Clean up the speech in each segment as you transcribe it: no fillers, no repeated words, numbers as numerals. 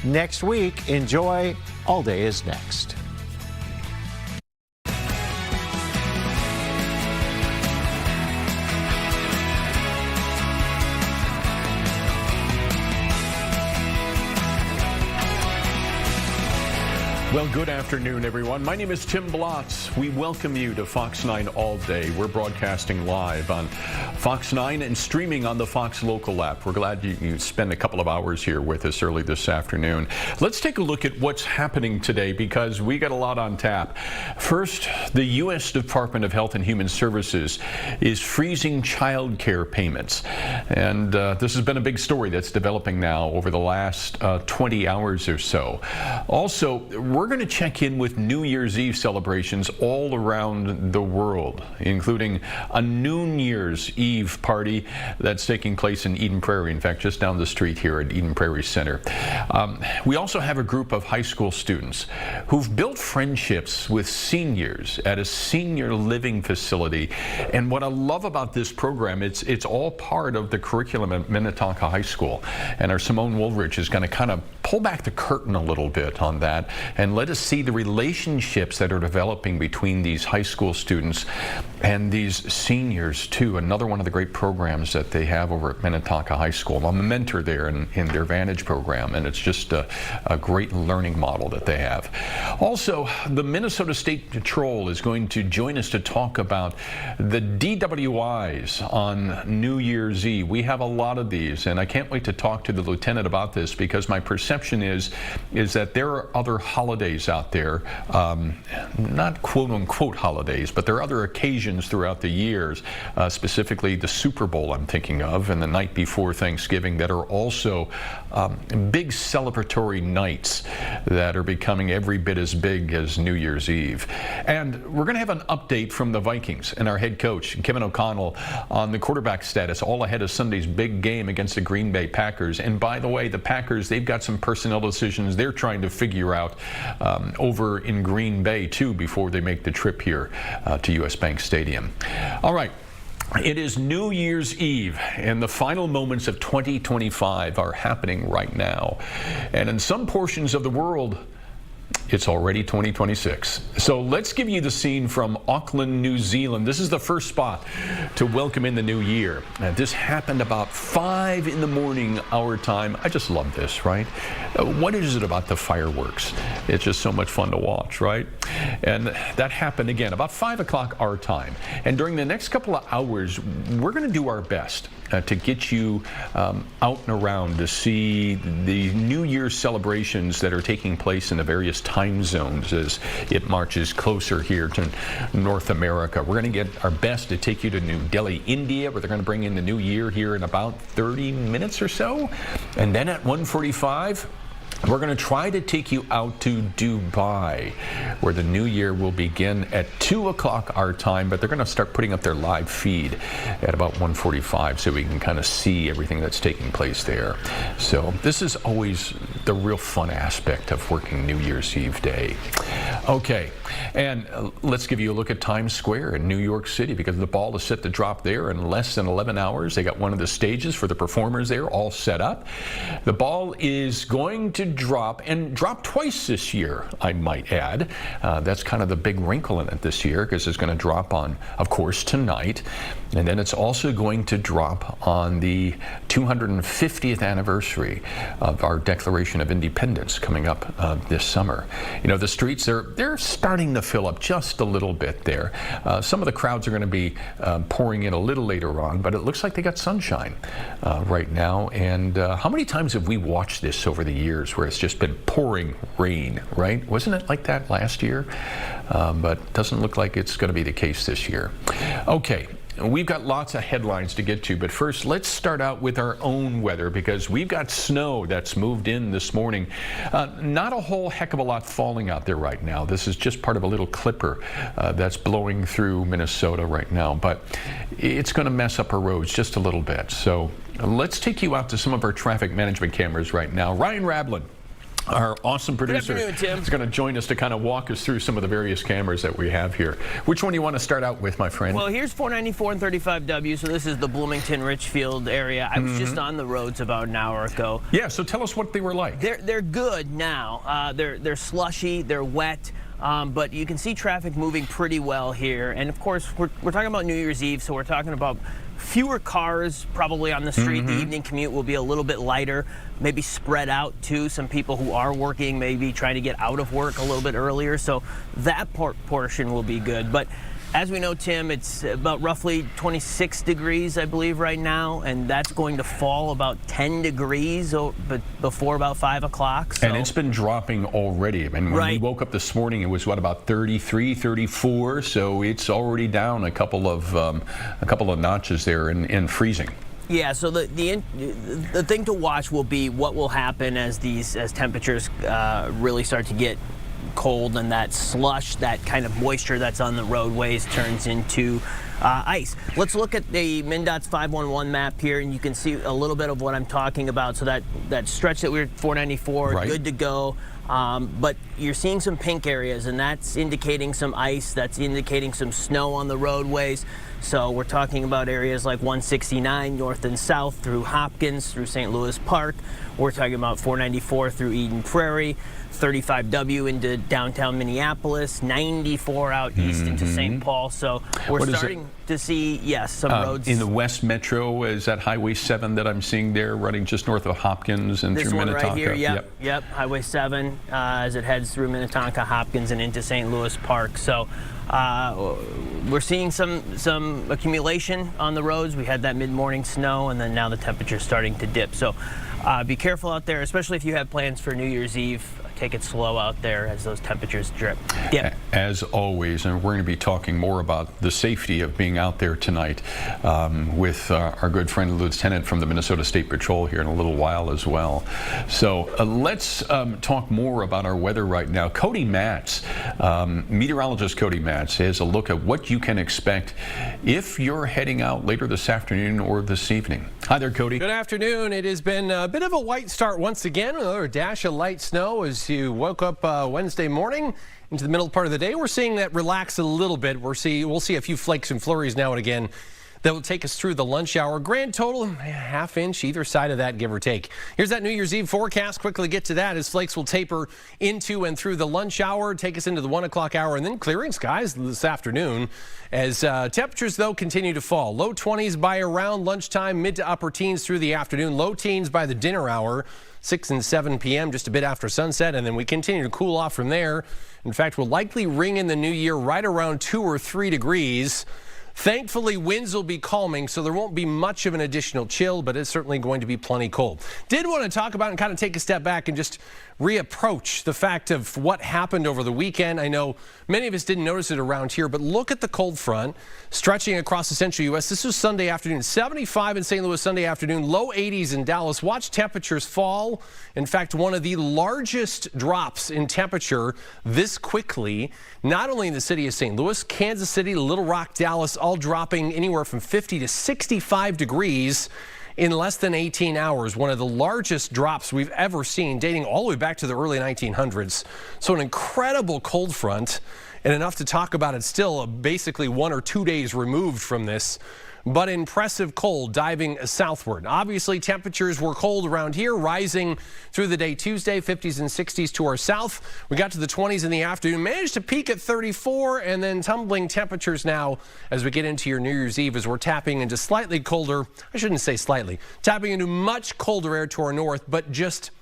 next week. Enjoy. All Day is next. Well, good afternoon, everyone. My name is Tim Blotz. We welcome you to Fox 9 All Day. We're broadcasting live on Fox 9 and streaming on the Fox Local app. We're glad you spend a couple of hours here with us early this afternoon. Let's take a look at what's happening today because we got a lot on tap. First, the U.S. Department of Health and Human Services is freezing child care payments. And this has been a big story that's developing now over the last 20 hours or so. Also, we're going to check in with New Year's Eve celebrations all around the world, including a New Year's Eve party that's taking place in Eden Prairie, in fact, just down the street here at Eden Prairie Center. We also have a group of high school students who've built friendships with seniors at a senior living facility. And what I love about this program, it's all part of the curriculum at Minnetonka High School. And our Simone Woolridge is going to kind of pull back the curtain a little bit on that and let us see the relationships that are developing between these high school students and these seniors too. Another one of the great programs that they have over at Minnetonka High School. I'm a mentor there in their Vantage program, and it's just a great learning model that they have. Also, the Minnesota State Patrol is going to join us to talk about the DWIs on New Year's Eve. We have a lot of these, and I can't wait to talk to the lieutenant about this because my perception is that there are other holidays out there, not quote-unquote holidays, but there are other occasions throughout the years, specifically the Super Bowl I'm thinking of, and the night before Thanksgiving that are also big celebratory nights that are becoming every bit as big as New Year's Eve. And we're going to have an update from the Vikings and our head coach, Kevin O'Connell, on the quarterback status, all ahead of Sunday's big game against the Green Bay Packers. And by the way, the Packers, they've got some personnel decisions they're trying to figure out over in Green Bay, too, before they make the trip here to U.S. Bank Stadium. All right. It is New Year's Eve, and the final moments of 2025 are happening right now. And in some portions of the world, it's already 2026. So let's give you the scene from Auckland, New Zealand. This is the first spot to welcome in the new year. And this happened about 5 in the morning our time. I just love this, right? What is it about the fireworks? It's just so much fun to watch, right? And that happened again about 5 o'clock our time. And during the next couple of hours, we're going to do our best to get you out and around to see the New Year's celebrations that are taking place in the various time zones as it marches closer here to North America. We're going to get our best to take you to New Delhi, India, where they're going to bring in the new year here in about 30 minutes or so. And then at 1:45, we're going to try to take you out to Dubai, where the new year will begin at 2 o'clock our time, but they're going to start putting up their live feed at about 1:45 so we can kind of see everything that's taking place there. So this is always the real fun aspect of working New Year's Eve day. Okay, and let's give you a look at Times Square in New York City because the ball is set to drop there in less than 11 hours. They got one of the stages for the performers there all set up. The ball is going to drop, and drop twice this year, I might add. That's kind of the big wrinkle in it this year because it's going to drop on, of course, tonight. And then it's also going to drop on the 250th anniversary of our Declaration of Independence coming up this summer. You know, the streets, they're starting to fill up just a little bit there. Some of the crowds are going to be pouring in a little later on, but it looks like they got sunshine right now. And how many times have we watched this over the years where it's just been pouring rain, right? Wasn't it like that last year? But doesn't look like it's going to be the case this year. Okay. We've got lots of headlines to get to, but first let's start out with our own weather because we've got snow that's moved in this morning. Not a whole heck of a lot falling out there right now. This is just part of a little clipper that's blowing through Minnesota right now, but it's going to mess up our roads just a little bit. So let's take you out to some of our traffic management cameras right now. Ryan Rablin Our awesome producer is going to join us to kind of walk us through some of the various cameras that we have here. Which one do you want to start out with, my friend? Well, here's 494 and 35W, so this is the Bloomington-Richfield area. I was just on the roads about an hour ago. Yeah, so tell us what they were like. They're good now. They're slushy, they're wet. But you can see traffic moving pretty well here. And of course, we're talking about New Year's Eve, so we're talking about fewer cars probably on the street. The evening commute will be a little bit lighter, maybe spread out too. Some people who are working maybe trying to get out of work a little bit earlier, so that portion will be good. But as we know, Tim, it's about roughly 26 degrees, I believe, right now, and that's going to fall about 10 degrees before about 5 o'clock. So. And it's been dropping already. I mean, when we woke up this morning, it was, what, about 33, 34, so it's already down a couple of notches there in freezing. Yeah, so the thing to watch will be what will happen as temperatures really start to get cold, and that slush, that kind of moisture that's on the roadways turns into ice. Let's look at the MnDOT's 511 map here, and you can see a little bit of what I'm talking about. So that stretch that we're 494, good to go. But you're seeing some pink areas, and that's indicating some ice, that's indicating some snow on the roadways. So we're talking about areas like 169 north and south through Hopkins, through St. Louis Park. We're talking about 494 through Eden Prairie, 35W into downtown Minneapolis, 94 out east into St. Paul. So we're starting to see, yes, some roads. In the West Metro, is that Highway 7 that I'm seeing there running just north of Hopkins and through Minnetonka? This one right here, yep, Highway 7 as it heads through Minnetonka, Hopkins, and into St. Louis Park. So we're seeing some accumulation on the roads. We had that mid-morning snow, and then now the temperature's starting to dip. So be careful out there, especially if you have plans for New Year's Eve. Take it slow out there as those temperatures dip. As always, and we're going to be talking more about the safety of being out there tonight with our good friend, the Lieutenant from the Minnesota State Patrol here in a little while as well. So let's talk more about our weather right now. Cody Matz, meteorologist Cody Matz, has a look at what you can expect if you're heading out later this afternoon or this evening. Hi there, Cody. Good afternoon. It has been a bit of a white start once again. Another dash of light snow as you woke up Wednesday morning into the middle part of the day. We're seeing that relax a little bit. We'll see a few flakes and flurries now and again that will take us through the lunch hour. Grand total, ½ inch either side of that, give or take. Here's that New Year's Eve forecast. Quickly get to that as flakes will taper into and through the lunch hour, take us into the 1 o'clock hour, and then clearing skies this afternoon as temperatures, though, continue to fall. Low 20s by around lunchtime, mid to upper teens through the afternoon, low teens by the dinner hour, 6 and 7 p.m., just a bit after sunset, and then we continue to cool off from there. In fact, we'll likely ring in the new year right around 2 or 3 degrees. Thankfully, winds will be calming, so there won't be much of an additional chill, but it's certainly going to be plenty cold. Did want to talk about and kind of take a step back and just reapproach the fact of what happened over the weekend. I know many of us didn't notice it around here, but look at the cold front stretching across the central U.S. This was Sunday afternoon, 75 in St. Louis Sunday afternoon, low 80s in Dallas. Watch temperatures fall. In fact, one of the largest drops in temperature this quickly, not only in the city of St. Louis, Kansas City, Little Rock, Dallas, all dropping anywhere from 50 to 65 degrees in less than 18 hours. One of the largest drops we've ever seen, dating all the way back to the early 1900s. So an incredible cold front, and enough to talk about it still, basically 1 or 2 days removed from this. But impressive cold diving southward. Obviously, temperatures were cold around here, rising through the day Tuesday, 50s and 60s to our south. We got to the 20s in the afternoon, managed to peak at 34, and then tumbling temperatures now as we get into your New Year's Eve as we're tapping into slightly colder, I shouldn't say slightly, tapping into much colder air to our north, but just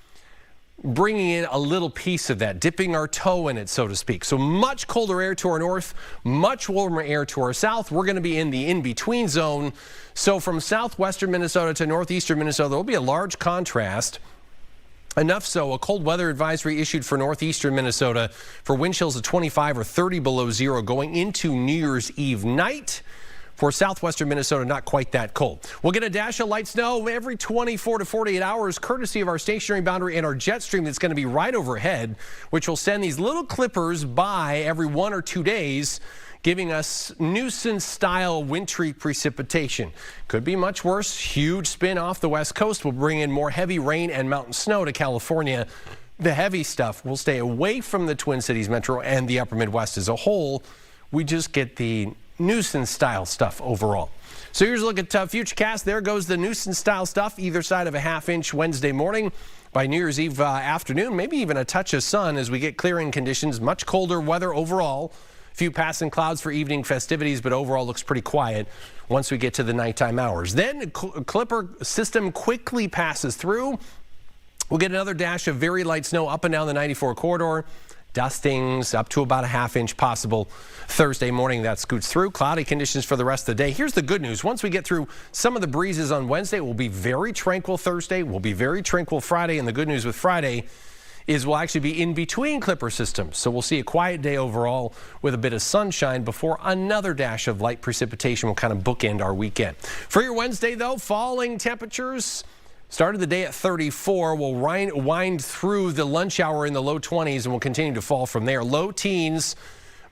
bringing in a little piece of that, dipping our toe in it, so to speak. So much colder air to our north, much warmer air to our south. We're going to be in the in-between zone. So from southwestern Minnesota to northeastern Minnesota, there will be a large contrast. Enough so, a cold weather advisory issued for northeastern Minnesota for wind chills of 25 or 30 below zero going into New Year's Eve night. For southwestern Minnesota, not quite that cold. We'll get a dash of light snow every 24 to 48 hours, courtesy of our stationary boundary and our jet stream that's going to be right overhead, which will send these little clippers by every 1 or 2 days, giving us nuisance-style wintry precipitation. Could be much worse. Huge spin off the west coast will bring in more heavy rain and mountain snow to California The heavy stuff will stay away from the Twin Cities metro and the upper Midwest as a whole. We just get the nuisance-style stuff overall. So here's a look at Futurecast. There goes the nuisance-style stuff, either side of a half-inch Wednesday morning. By New Year's Eve afternoon, maybe even a touch of sun as we get clearing conditions. Much colder weather overall. A few passing clouds for evening festivities, but overall looks pretty quiet once we get to the nighttime hours. Then a Clipper system quickly passes through. We'll get another dash of very light snow up and down the 94 corridor. Dustings up to about a half-inch possible Thursday morning. That scoots through. Cloudy conditions for the rest of the day. Here's the good news. Once we get through some of the breezes on Wednesday, it will be very tranquil Thursday. We'll be very tranquil Friday. And the good news with Friday is we'll actually be in between Clipper systems. So we'll see a quiet day overall with a bit of sunshine before another dash of light precipitation will kind of bookend our weekend. For your Wednesday, though, falling temperatures. Started the day at 34. We'll wind through the lunch hour in the low 20s and we'll continue to fall from there. Low teens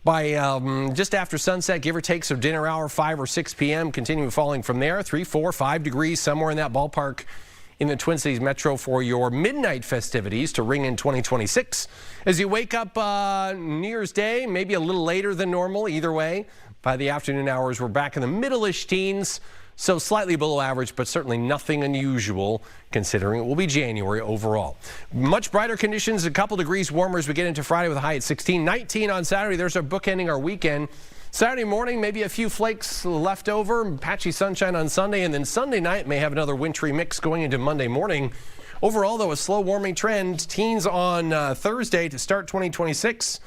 by just after sunset, give or take, so dinner hour, 5 or 6 p.m. Continuing falling from there. 3, 4, 5 degrees, somewhere in that ballpark in the Twin Cities metro for your midnight festivities to ring in 2026. As you wake up New Year's Day, maybe a little later than normal, either way. By the afternoon hours, we're back in the middle-ish teens. So slightly below average, but certainly nothing unusual considering it will be January overall. Much brighter conditions, a couple degrees warmer as we get into Friday with a high at 16. 19 on Saturday. There's our bookending our weekend. Saturday morning, maybe a few flakes left over, patchy sunshine on Sunday, and then Sunday night may have another wintry mix going into Monday morning. Overall, though, a slow warming trend. Teens on Thursday to start 2026.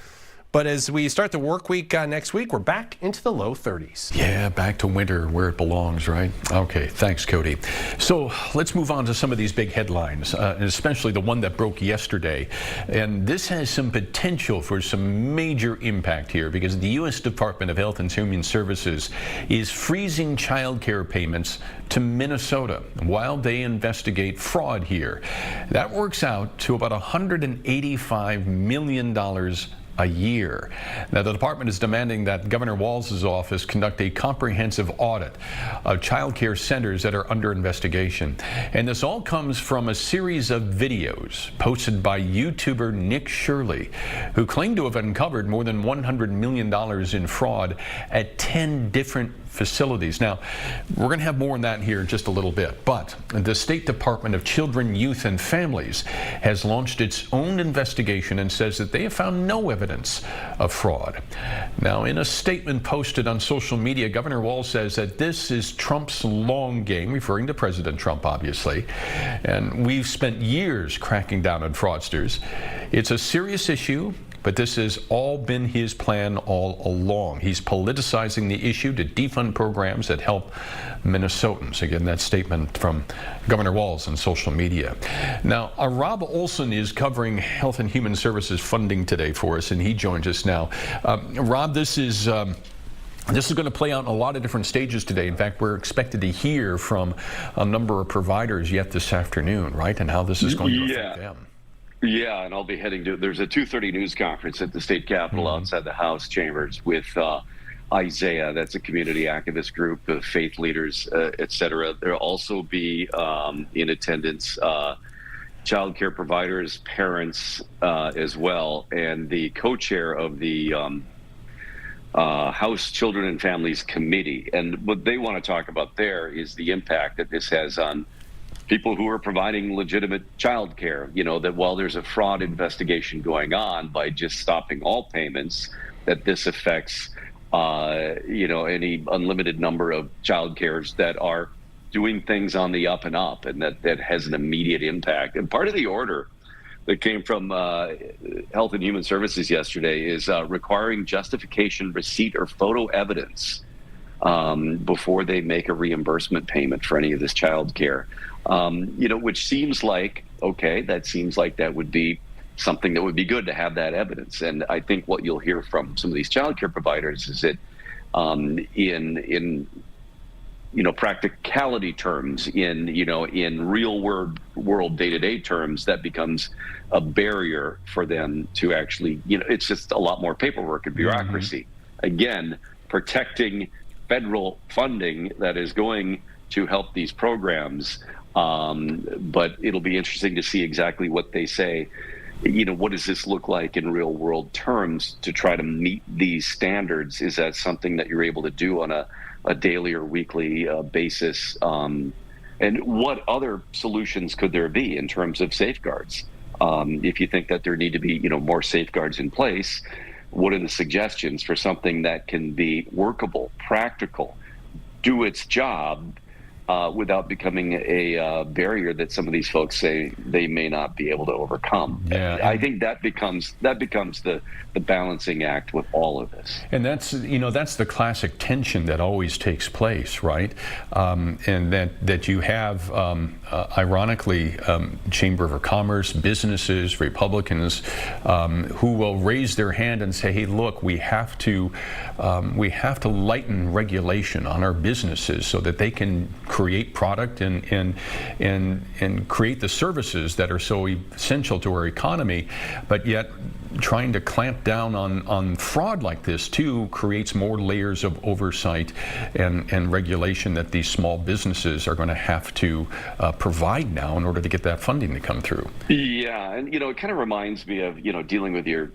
But as we start the work week next week, we're back into the low 30s. Yeah, back to winter where it belongs, right? Okay, thanks, Cody. So let's move on to some of these big headlines, and especially the one that broke yesterday. And this has some potential for some major impact here because the U.S. Department of Health and Human Services is freezing child care payments to Minnesota while they investigate fraud here. That works out to about $185 million a year. Now, the department is demanding that Governor Walz's office conduct a comprehensive audit of child care centers that are under investigation. And this all comes from a series of videos posted by YouTuber Nick Shirley, who claimed to have uncovered more than $100 million in fraud at 10 different facilities. Now, we're going to have more on that here in just a little bit, but the State Department of Children, Youth, and Families has launched its own investigation and says that they have found no evidence of fraud. Now, in a statement posted on social media, Governor Walz says that this is Trump's long game, referring to President Trump, obviously, and we've spent years cracking down on fraudsters. It's a serious issue, but this has all been his plan all along. He's politicizing the issue to defund programs that help Minnesotans. Again, that statement from Governor Walz on social media. Now, Rob Olson is covering Health and Human Services funding today for us, and he joins us now. Rob, this is going to play out in a lot of different stages today. In fact, we're expected to hear from a number of providers yet this afternoon, right? And how this is going to affect them. Yeah, and I'll be heading to, there's a 2:30 news conference at the state capitol outside the House chambers with Isaiah, that's a community activist group of faith leaders, et cetera. There'll also be in attendance child care providers, parents as well, and the co-chair of the House Children and Families Committee. And what they want to talk about there is the impact that this has on people who are providing legitimate child care. You know, that while there's a fraud investigation going on by just stopping all payments, that this affects, you know, any unlimited number of child cares that are doing things on the up and up, and that has an immediate impact. And part of the order that came from Health and Human Services yesterday is requiring justification, receipt, or photo evidence before they make a reimbursement payment for any of this child care. You know, which seems like, okay, that seems like that would be something that would be good to have that evidence. And I think what you'll hear from some of these child care providers is that in you know, practicality terms, in, you know, in real world day-to-day terms, that becomes a barrier for them to actually, you know, it's just a lot more paperwork and bureaucracy. Again, protecting federal funding that is going to help these programs. But it'll be interesting to see exactly what they say what does this look like in real world terms to try to meet these standards? Is that something that you're able to do on a daily or weekly basis? And what other solutions could there be in terms of safeguards? If you think that there need to be, more safeguards in place, what are the suggestions for something that can be workable, practical, do its job, without becoming a barrier that some of these folks say they may not be able to overcome? Yeah, I think that becomes the balancing act with all of this. And that's the classic tension that always takes place, right? And that you have, ironically, Chamber of Commerce, businesses, Republicans, who will raise their hand and say, "Hey, look, we have to lighten regulation on our businesses so that they can create product and create the services that are so essential to our economy," but yet trying to clamp down on fraud like this too creates more layers of oversight and regulation that these small businesses are going to have to provide now in order to get that funding to come through. Yeah, and it kind of reminds me of dealing with your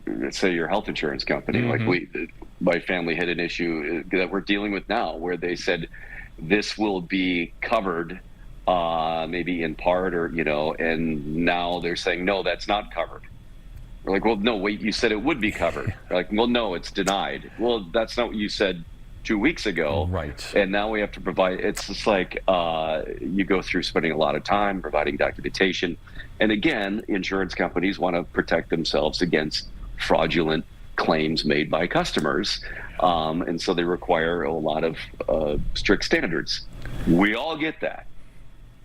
health insurance company. Mm-hmm. Like my family had an issue that we're dealing with now, where they said this will be covered, maybe in part, or and now they're saying no, that's not covered. We're like, well, no, wait, you said it would be covered. They're like, well, no, it's denied. Well, that's not what you said 2 weeks ago. Right. And now we have to provide. It's just like you go through spending a lot of time providing documentation. And again, insurance companies want to protect themselves against fraudulent claims made by customers. And so they require a lot of strict standards. We all get that.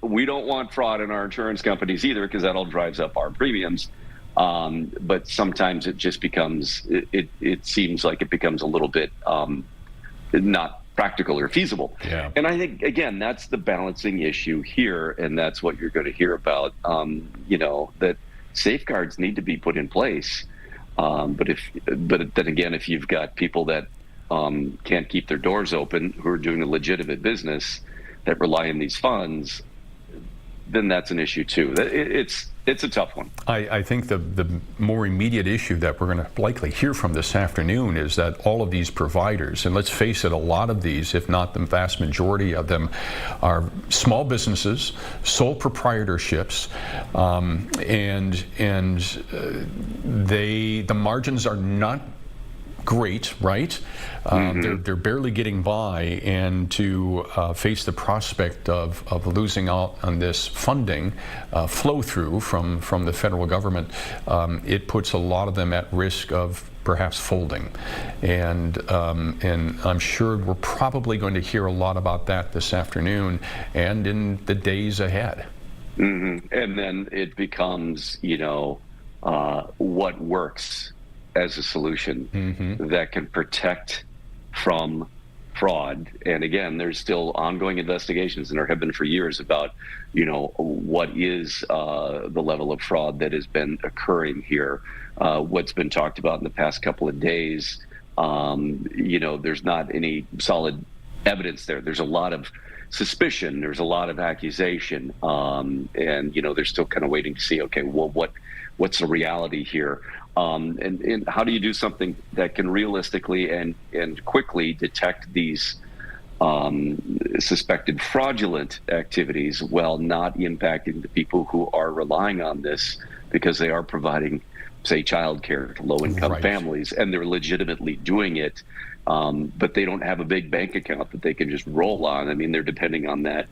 We don't want fraud in our insurance companies either, because that all drives up our premiums. But sometimes it just becomes, it seems like it becomes a little bit not practical or feasible. Yeah. And I think, again, that's the balancing issue here. And that's what you're going to hear about, that safeguards need to be put in place. But then again, if you've got people that can't keep their doors open, who are doing a legitimate business that rely on these funds, then that's an issue too. It's a tough one. I think the more immediate issue that we're going to likely hear from this afternoon is that all of these providers, and let's face it, a lot of these, if not the vast majority of them, are small businesses, sole proprietorships, the margins are not great, right? They're barely getting by, and to face the prospect of losing out on this funding flow through from the federal government, it puts a lot of them at risk of perhaps folding, and I'm sure we're probably going to hear a lot about that this afternoon and in the days ahead. Mm-hmm. And then it becomes, what works as a solution that can protect from fraud. And again, there's still ongoing investigations, and there have been for years, about what is the level of fraud that has been occurring here. What's been talked about in the past couple of days, there's not any solid evidence there. There's a lot of suspicion, there's a lot of accusation, and they're still kind of waiting to see, okay, well, what's the reality here? And how do you do something that can realistically and quickly detect these suspected fraudulent activities while not impacting the people who are relying on this because they are providing, say, childcare to low-income families, and they're legitimately doing it, but they don't have a big bank account that they can just roll on. I mean, they're depending on that.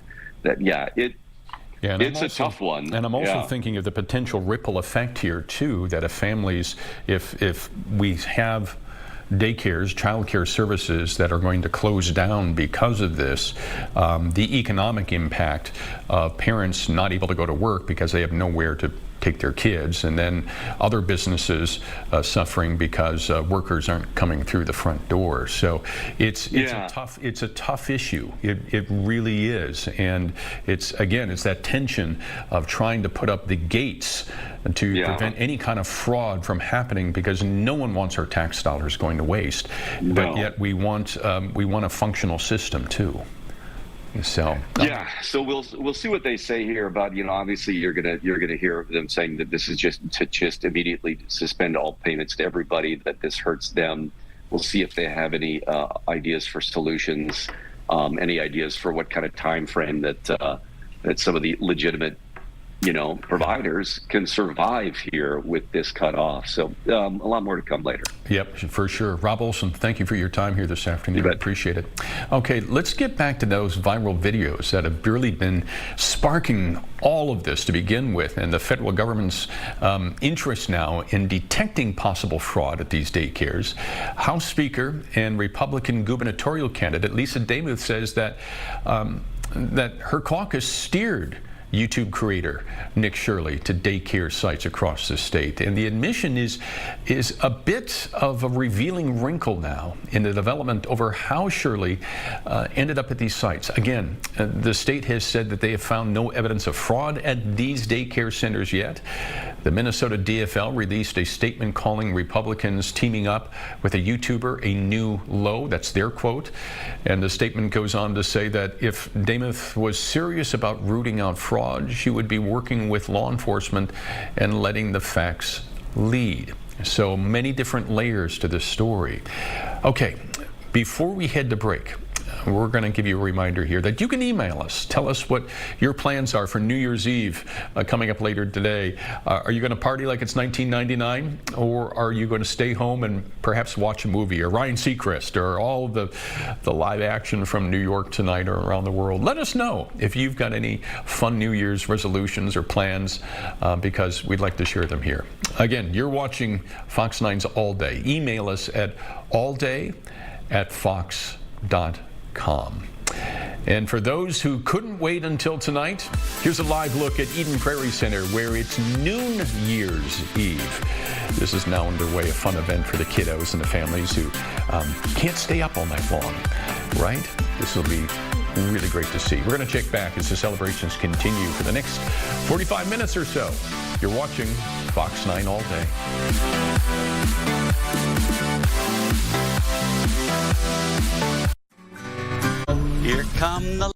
It's a tough one. And I'm also thinking of the potential ripple effect here too, that if families, if we have daycares, childcare services that are going to close down because of this, the economic impact of parents not able to go to work because they have nowhere to take their kids, and then other businesses suffering because workers aren't coming through the front door. So it's a tough issue. It really is, and it's that tension of trying to put up the gates to prevent any kind of fraud from happening, because no one wants our tax dollars going to waste. But yet we want a functional system too. So yeah, so we'll see what they say here about, obviously you're gonna hear them saying that this is just immediately suspend all payments to everybody, that this hurts them. We'll see if they have any ideas for solutions, any ideas for what kind of time frame that some of the legitimate providers can survive here with this cut off. So a lot more to come later. Yep, for sure. Rob Olson, thank you for your time here this afternoon. I appreciate it. Okay, let's get back to those viral videos that have really been sparking all of this to begin with, and the federal government's interest now in detecting possible fraud at these daycares. House Speaker and Republican gubernatorial candidate Lisa Demuth says that that her caucus steered YouTube creator Nick Shirley to daycare sites across the state. And the admission is a bit of a revealing wrinkle now in the development over how Shirley ended up at these sites. Again, the state has said that they have found no evidence of fraud at these daycare centers yet. The Minnesota DFL released a statement calling Republicans teaming up with a YouTuber a new low. That's their quote. And the statement goes on to say that if Demuth was serious about rooting out fraud, she would be working with law enforcement and letting the facts lead. So many different layers to this story. Okay, before we head to break, we're going to give you a reminder here that you can email us. Tell us what your plans are for New Year's Eve coming up later today. Are you going to party like it's 1999? Or are you going to stay home and perhaps watch a movie, or Ryan Seacrest, or all of the live action from New York tonight or around the world? Let us know if you've got any fun New Year's resolutions or plans, because we'd like to share them here. Again, you're watching Fox 9's All Day. Email us at allday@fox.com. And for those who couldn't wait until tonight, here's a live look at Eden Prairie Center, where it's Noon Year's Eve. This is now underway, a fun event for the kiddos and the families who can't stay up all night long, right? This will be really great to see. We're going to check back as the celebrations continue for the next 45 minutes or so. You're watching Fox 9 All Day. Here come the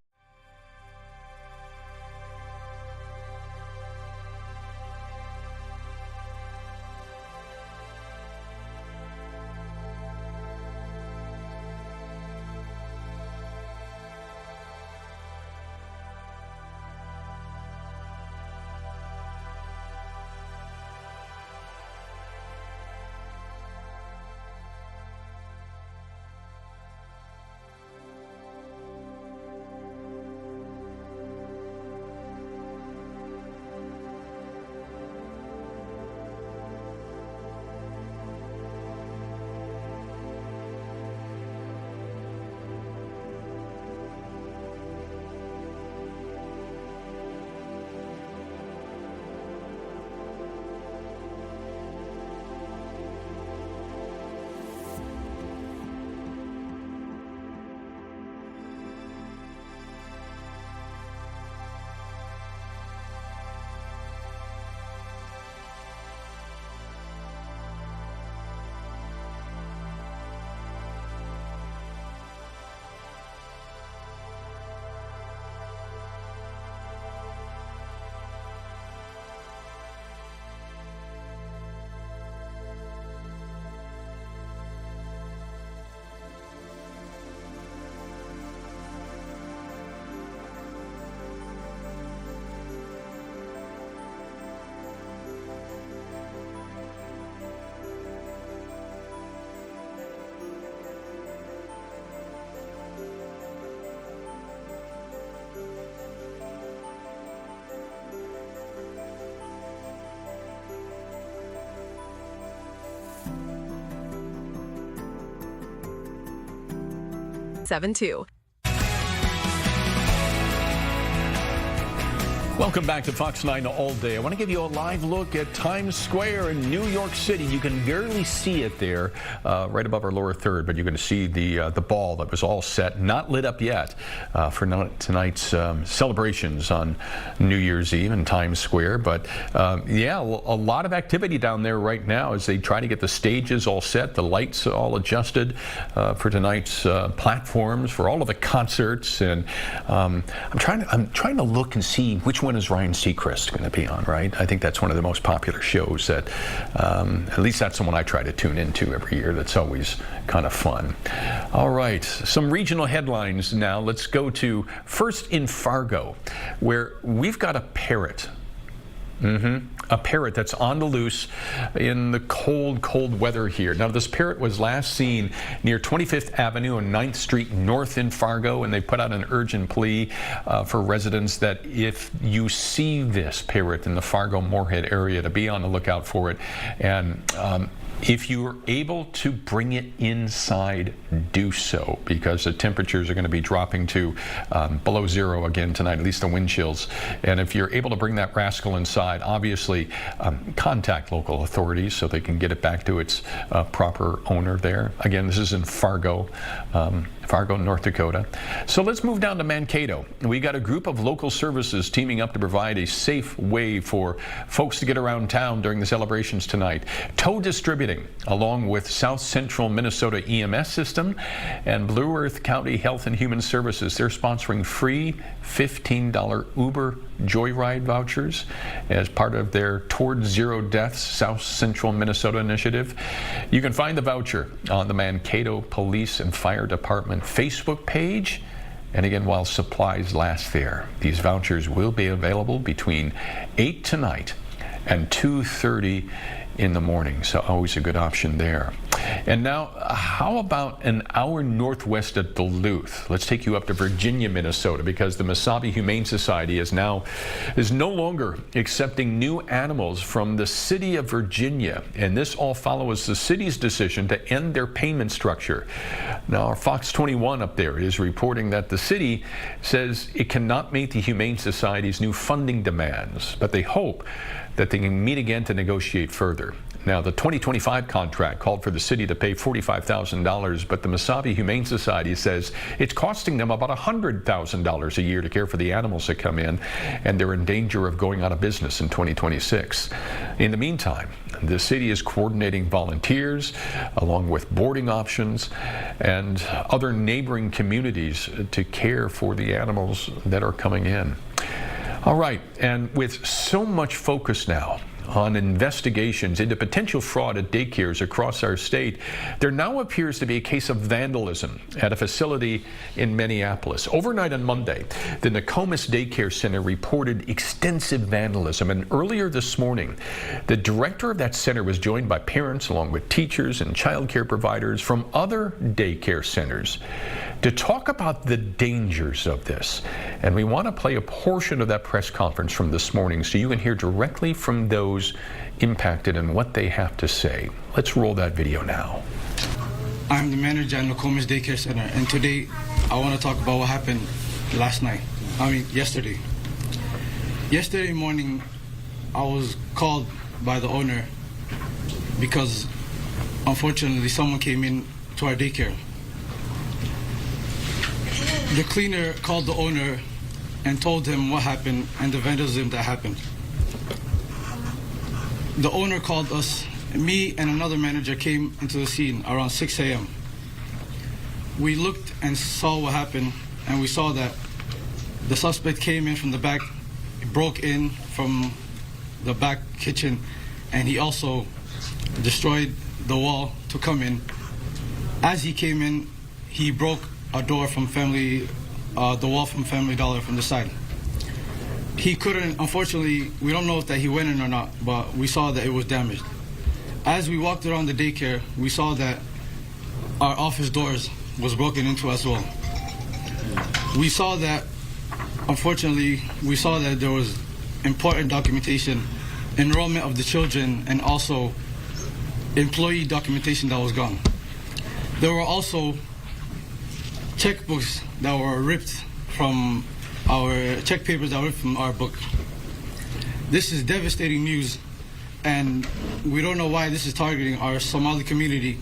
Welcome back to Fox 9 All Day. I want to give you a live look at Times Square in New York City. You can barely see it there, right above our lower third, but you're going to see the ball that was all set, not lit up yet, for tonight's celebrations on New Year's Eve in Times Square. But yeah, a lot of activity down there right now as they try to get the stages all set, the lights all adjusted for tonight's platforms for all of the concerts. And I'm trying to look and see which one is Ryan Seacrest going to be on, right? I think that's one of the most popular shows that, at least that's the one I try to tune into every year. That's always kind of fun. All right, some regional headlines now. Let's go to first in Fargo, where we've got a parrot. A parrot that's on the loose in the cold weather here. Now, this parrot was last seen near 25th Avenue and 9th Street North in Fargo, and they put out an urgent plea for residents that if you see this parrot in the Fargo-Moorhead area, to be on the lookout for it. And if you're able to bring it inside, do so, because the temperatures are going to be dropping to below zero again tonight, at least the wind chills. And if you're able to bring that rascal inside, obviously contact local authorities so they can get it back to its proper owner there. Again, this is in Fargo, North Dakota. So let's move down to Mankato. We got a group of local services teaming up to provide a safe way for folks to get around town during the celebrations tonight. Tow Distributing, along with South Central Minnesota EMS System and Blue Earth County Health and Human Services, they're sponsoring free $15 Uber Joyride vouchers as part of their Towards Zero Deaths South Central Minnesota initiative. You can find the voucher on the Mankato Police and Fire Department Facebook page. And again, while supplies last there, these vouchers will be available between 8 tonight and 2:30 in the morning, so always a good option there. And now, how about an hour northwest of Duluth? Let's take you up to Virginia, Minnesota, because the Mesabi Humane Society is no longer accepting new animals from the city of Virginia, and this all follows the city's decision to end their payment structure. Now, our Fox 21 up there is reporting that the city says it cannot meet the Humane Society's new funding demands, but they hope that they can meet again to negotiate further. Now, the 2025 contract called for the city to pay $45,000, but the Mesabi Humane Society says it's costing them about $100,000 a year to care for the animals that come in, and they're in danger of going out of business in 2026. In the meantime, the city is coordinating volunteers along with boarding options and other neighboring communities to care for the animals that are coming in. All right, and with so much focus now on investigations into potential fraud at daycares across our state, there now appears to be a case of vandalism at a facility in Minneapolis. Overnight on Monday, the Nokomis Daycare Center reported extensive vandalism, and earlier this morning, the director of that center was joined by parents along with teachers and child care providers from other daycare centers to talk about the dangers of this. And we want to play a portion of that press conference from this morning so you can hear directly from those impacted and what they have to say. Let's roll that video now. I'm the manager at Nokomis Daycare Center, and today I want to talk about what happened yesterday. Yesterday morning, I was called by the owner because unfortunately someone came in to our daycare. The cleaner called the owner and told him what happened and the vandalism that happened. The owner called us. Me and another manager came into the scene around 6 a.m. We looked and saw what happened, and we saw that the suspect came in from the back, broke in from the back kitchen, and he also destroyed the wall to come in. As he came in, he broke a door from the wall from Family Dollar from the side. He couldn't, unfortunately, we don't know if that he went in or not, but we saw that it was damaged. As we walked around the daycare, we saw that our office doors was broken into as well. We saw that, unfortunately, there was important documentation, enrollment of the children, and also employee documentation that was gone. There were also checkbooks that were ripped from our check papers that were from our book. This is devastating news, and we don't know why this is targeting our Somali community,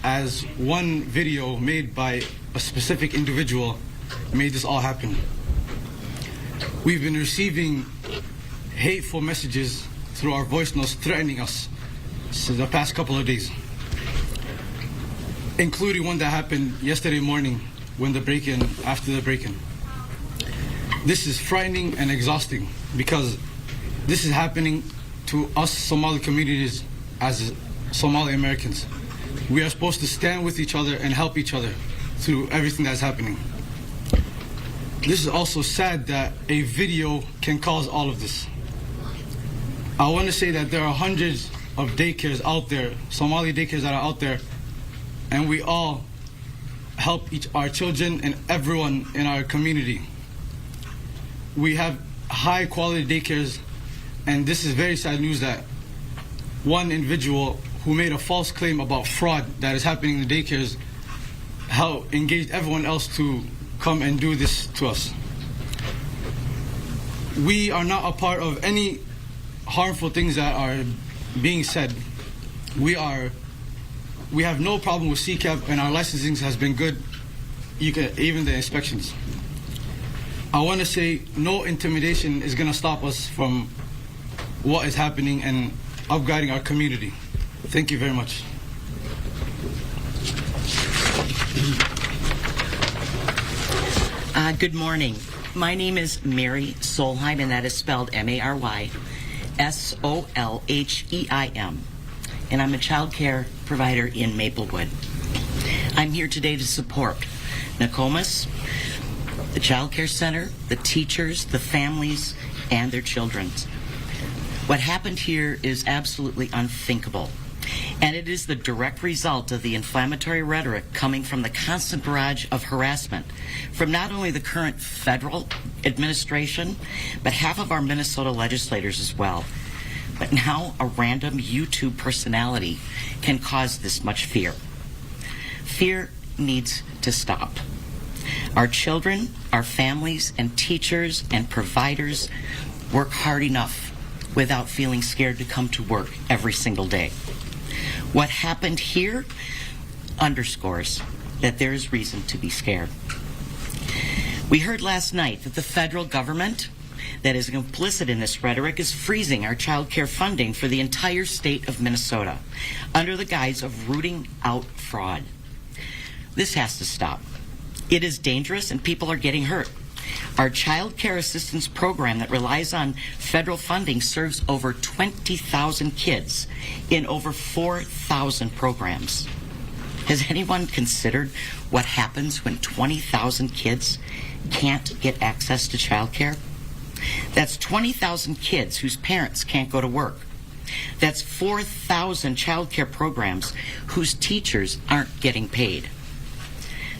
as one video made by a specific individual made this all happen. We've been receiving hateful messages through our voice notes threatening us since the past couple of days, including one that happened yesterday morning when after the break-in. This is frightening and exhausting because this is happening to us Somali communities as Somali Americans. We are supposed to stand with each other and help each other through everything that's happening. This is also sad that a video can cause all of this. I want to say that there are hundreds of daycares out there, Somali daycares that are out there, and we all help our children and everyone in our community. We have high quality daycares, and this is very sad news that one individual who made a false claim about fraud that is happening in the daycares engaged everyone else to come and do this to us. We are not a part of any harmful things that are being said. We have no problem with CCAP, and our licensing has been good, even the inspections. I want to say no intimidation is going to stop us from what is happening and upguiding our community. Thank you very much. Good morning. My name is Mary Solheim, and that is spelled M-A-R-Y Solheim, and I'm a child care provider in Maplewood. I'm here today to support Nokomis, the child care center, the teachers, the families, and their children. What happened here is absolutely unthinkable, and it is the direct result of the inflammatory rhetoric coming from the constant barrage of harassment from not only the current federal administration, but half of our Minnesota legislators as well. But now a random YouTube personality can cause this much fear. Fear needs to stop. Our children, our families, and teachers and providers work hard enough without feeling scared to come to work every single day. What happened here underscores that there is reason to be scared. We heard last night that the federal government that is complicit in this rhetoric is freezing our child care funding for the entire state of Minnesota under the guise of rooting out fraud. This has to stop. It is dangerous and people are getting hurt. Our child care assistance program that relies on federal funding serves over 20,000 kids in over 4,000 programs. Has anyone considered what happens when 20,000 kids can't get access to child care? That's 20,000 kids whose parents can't go to work. That's 4,000 child care programs whose teachers aren't getting paid.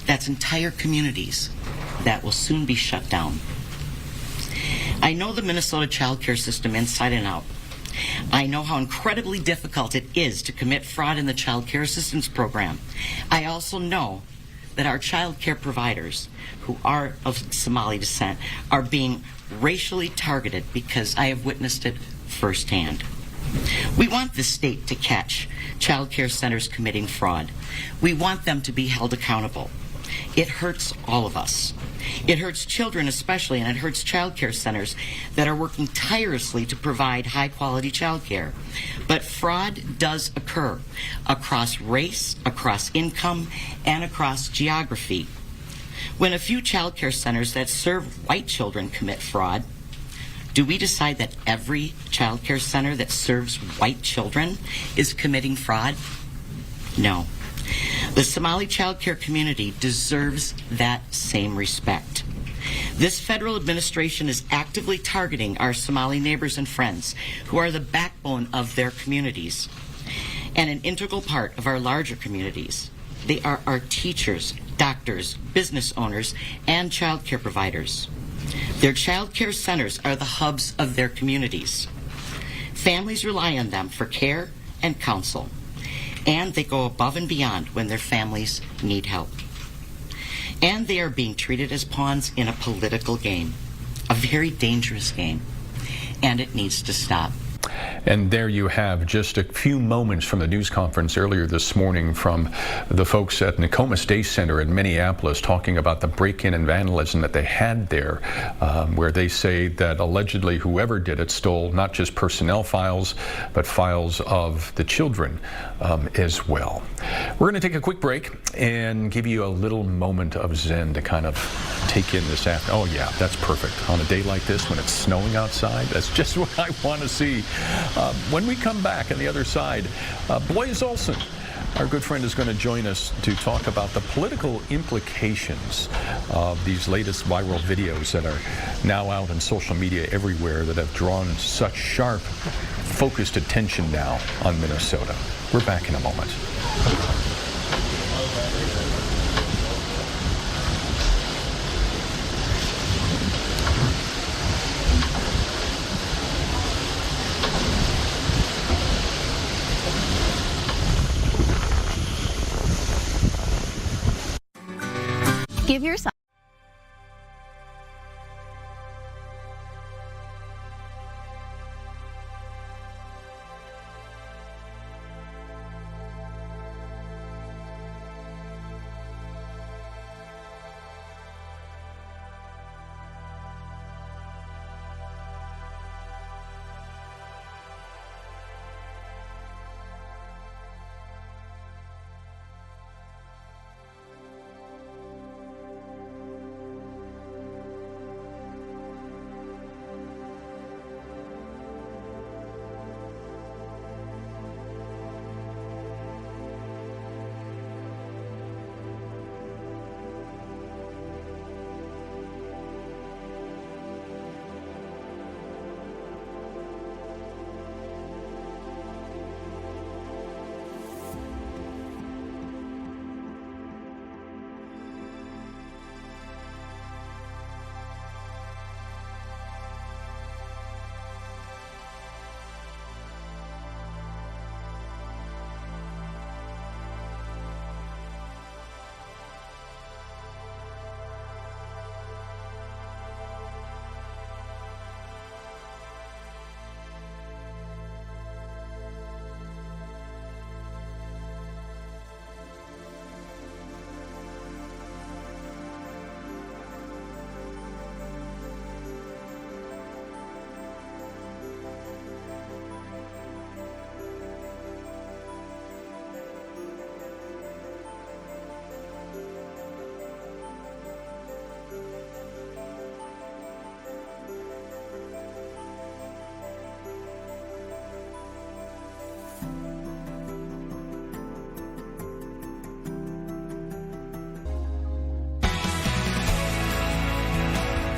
That's entire communities that will soon be shut down. I know the Minnesota child care system inside and out. I know how incredibly difficult it is to commit fraud in the child care assistance program. I also know that our child care providers, who are of Somali descent, are being racially targeted because I have witnessed it firsthand. We want the state to catch child care centers committing fraud. We want them to be held accountable. It hurts all of us. It hurts children especially, and it hurts child care centers that are working tirelessly to provide high-quality child care. But fraud does occur across race, across income, and across geography. When a few child care centers that serve white children commit fraud, do we decide that every child care center that serves white children is committing fraud? No. The Somali child care community deserves that same respect. This federal administration is actively targeting our Somali neighbors and friends who are the backbone of their communities and an integral part of our larger communities. They are our teachers, doctors, business owners, and child care providers. Their child care centers are the hubs of their communities. Families rely on them for care and counsel, and they go above and beyond when their families need help. And they are being treated as pawns in a political game. a very dangerous game, and it needs to stop. And there you have just a few moments from the news conference earlier this morning from the folks at Nokomis Day Center in Minneapolis talking about the break-in and vandalism that they had there, where they say that allegedly whoever did it stole not just personnel files, but files of the children as well. We're going to take a quick break and give you a little moment of zen to kind of take in this after. Oh yeah, that's perfect. On a day like this when it's snowing outside, that's just what I want to see. When we come back on the other side, Blois Olson, our good friend, is going to join us to talk about the political implications of these latest viral videos that are now out on social media everywhere that have drawn such sharp, focused attention now on Minnesota. We're back in a moment. Give yourself.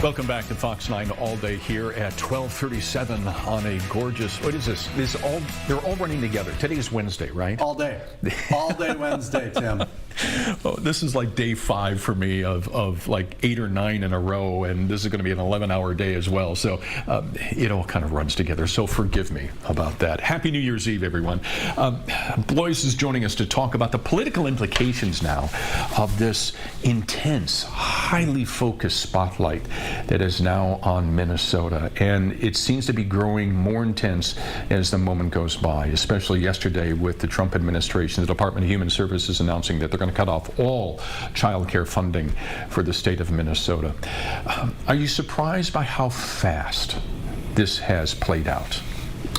Welcome back to Fox 9 All Day here at 12:37 on a gorgeous, what is this? They're all running together. Today is Wednesday, right? All day. All day Wednesday, Tim. Oh, this is like day 5 for me of like 8 or 9 in a row, and this is going to be an 11-hour day as well. So it all kind of runs together. So forgive me about that. Happy New Year's Eve, everyone. Blois is joining us to talk about the political implications now of this intense, highly focused spotlight that is now on Minnesota. And it seems to be growing more intense as the moment goes by, especially yesterday with the Trump administration, the Department of Human Services announcing that they're going to cut off all child care funding for the state of Minnesota. Are you surprised by how fast this has played out?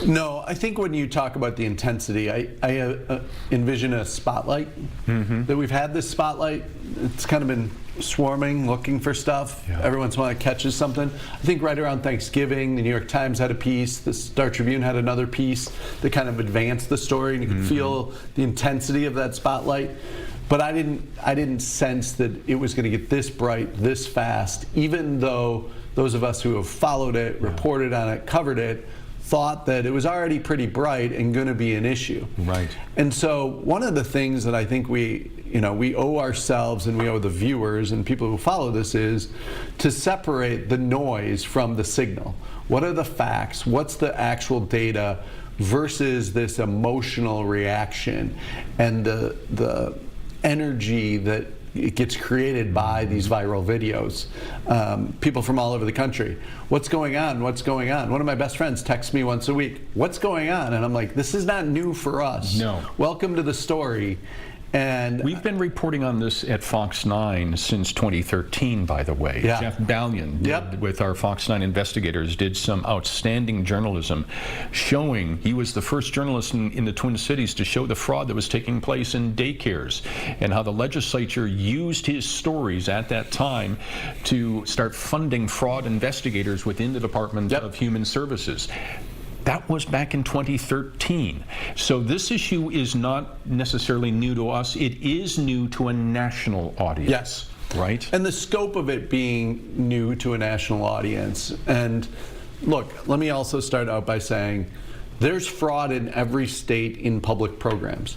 No, I think when you talk about the intensity, I envision a spotlight. That we've had this spotlight. It's kind of been swarming, looking for stuff. Yeah. Every once in a while it catches something. I think right around Thanksgiving, the New York Times had a piece, the Star Tribune had another piece that kind of advanced the story, and you could feel the intensity of that spotlight. But I didn't sense that it was going to get this bright, this fast, even though those of us who have followed it, reported on it, covered it, thought that it was already pretty bright and going to be an issue. Right. And so one of the things that I think we owe ourselves and we owe the viewers and people who follow this is to separate the noise from the signal. What are the facts? What's the actual data versus this emotional reaction and the energy that it gets created by these viral videos. People from all over the country. What's going on? What's going on? One of my best friends texts me once a week. What's going on? And I'm like, this is not new for us. No. Welcome to the story. And we've been reporting on this at Fox 9 since 2013, by the way. Yeah. Jeff Ballion, with our Fox 9 investigators, did some outstanding journalism showing, he was the first journalist in the Twin Cities to show the fraud that was taking place in daycares and how the legislature used his stories at that time to start funding fraud investigators within the Department of Human Services. That was back in 2013. So this issue is not necessarily new to us. It is new to a national audience. Yes. Right? And the scope of it being new to a national audience. And look, let me also start out by saying there's fraud in every state in public programs.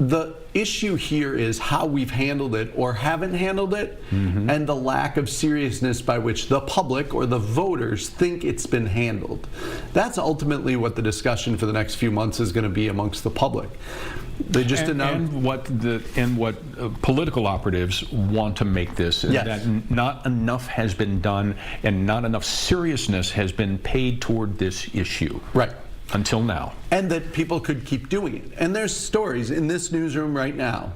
The issue here is how we've handled it or haven't handled it, and the lack of seriousness by which the public or the voters think it's been handled. That's ultimately what the discussion for the next few months is going to be amongst the public. They just announced what political operatives want to make this, that not enough has been done and not enough seriousness has been paid toward this issue. Right. Until now. And that people could keep doing it. And there's stories in this newsroom right now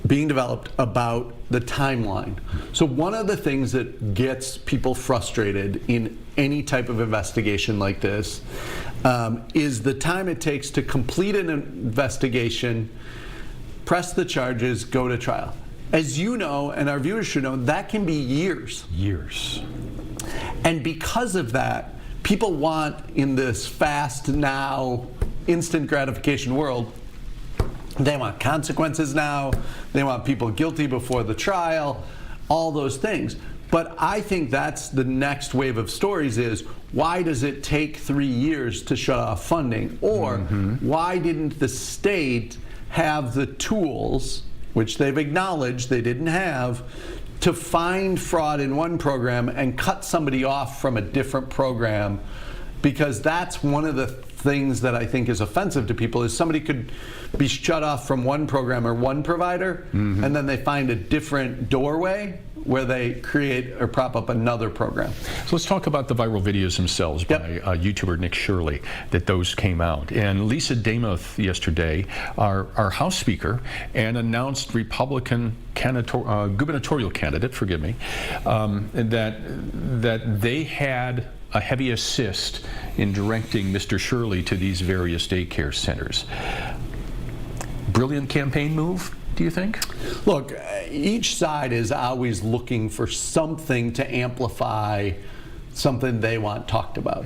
being developed about the timeline. So one of the things that gets people frustrated in any type of investigation like this is the time it takes to complete an investigation, press the charges, go to trial. As you know, and our viewers should know, that can be years. Years. And because of that, people want, in this fast now, instant gratification world, they want consequences now, they want people guilty before the trial, all those things. But I think that's the next wave of stories is, why does it take 3 years to shut off funding? Or why didn't the state have the tools, which they've acknowledged they didn't have, to find fraud in one program and cut somebody off from a different program? Because that's one of the things that I think is offensive to people, is somebody could be shut off from one program or one provider, and then they find a different doorway where they create or prop up another program. So let's talk about the viral videos themselves by YouTuber Nick Shirley, that those came out. And Lisa Damoth yesterday, our House Speaker, and announced Republican gubernatorial candidate, forgive me, that they had a heavy assist in directing Mr. Shirley to these various daycare centers. Brilliant campaign move, do you think? Look, each side is always looking for something to amplify something they want talked about.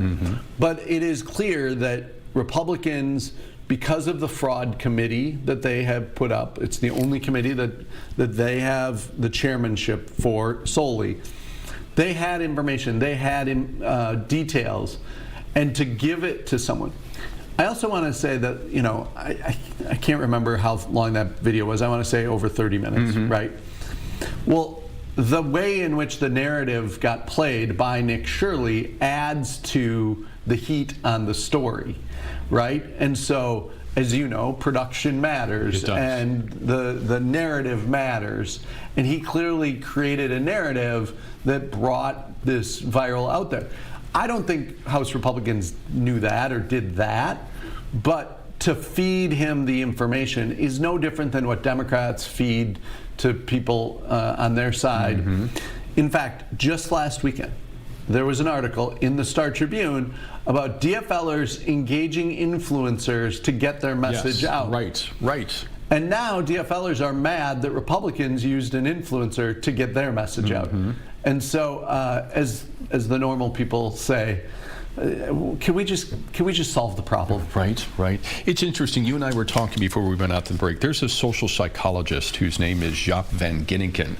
But it is clear that Republicans, because of the fraud committee that they have put up, it's the only committee that they have the chairmanship for solely, they had information, they had details, and to give it to someone. I also want to say that, you know, I can't remember how long that video was. I want to say over 30 minutes, right? Well, the way in which the narrative got played by Nick Shirley adds to the heat on the story, right? And so, as you know, production matters, and the narrative matters. And he clearly created a narrative that brought this viral out there. I don't think House Republicans knew that or did that, but to feed him the information is no different than what Democrats feed to people on their side. In fact, just last weekend, there was an article in the Star Tribune about DFLers engaging influencers to get their message out. Right. And now DFLers are mad that Republicans used an influencer to get their message out. And so, as the normal people say, can we just solve the problem? Right. It's interesting. You and I were talking before we went out to the break. There's a social psychologist whose name is Jaap van Ginneken.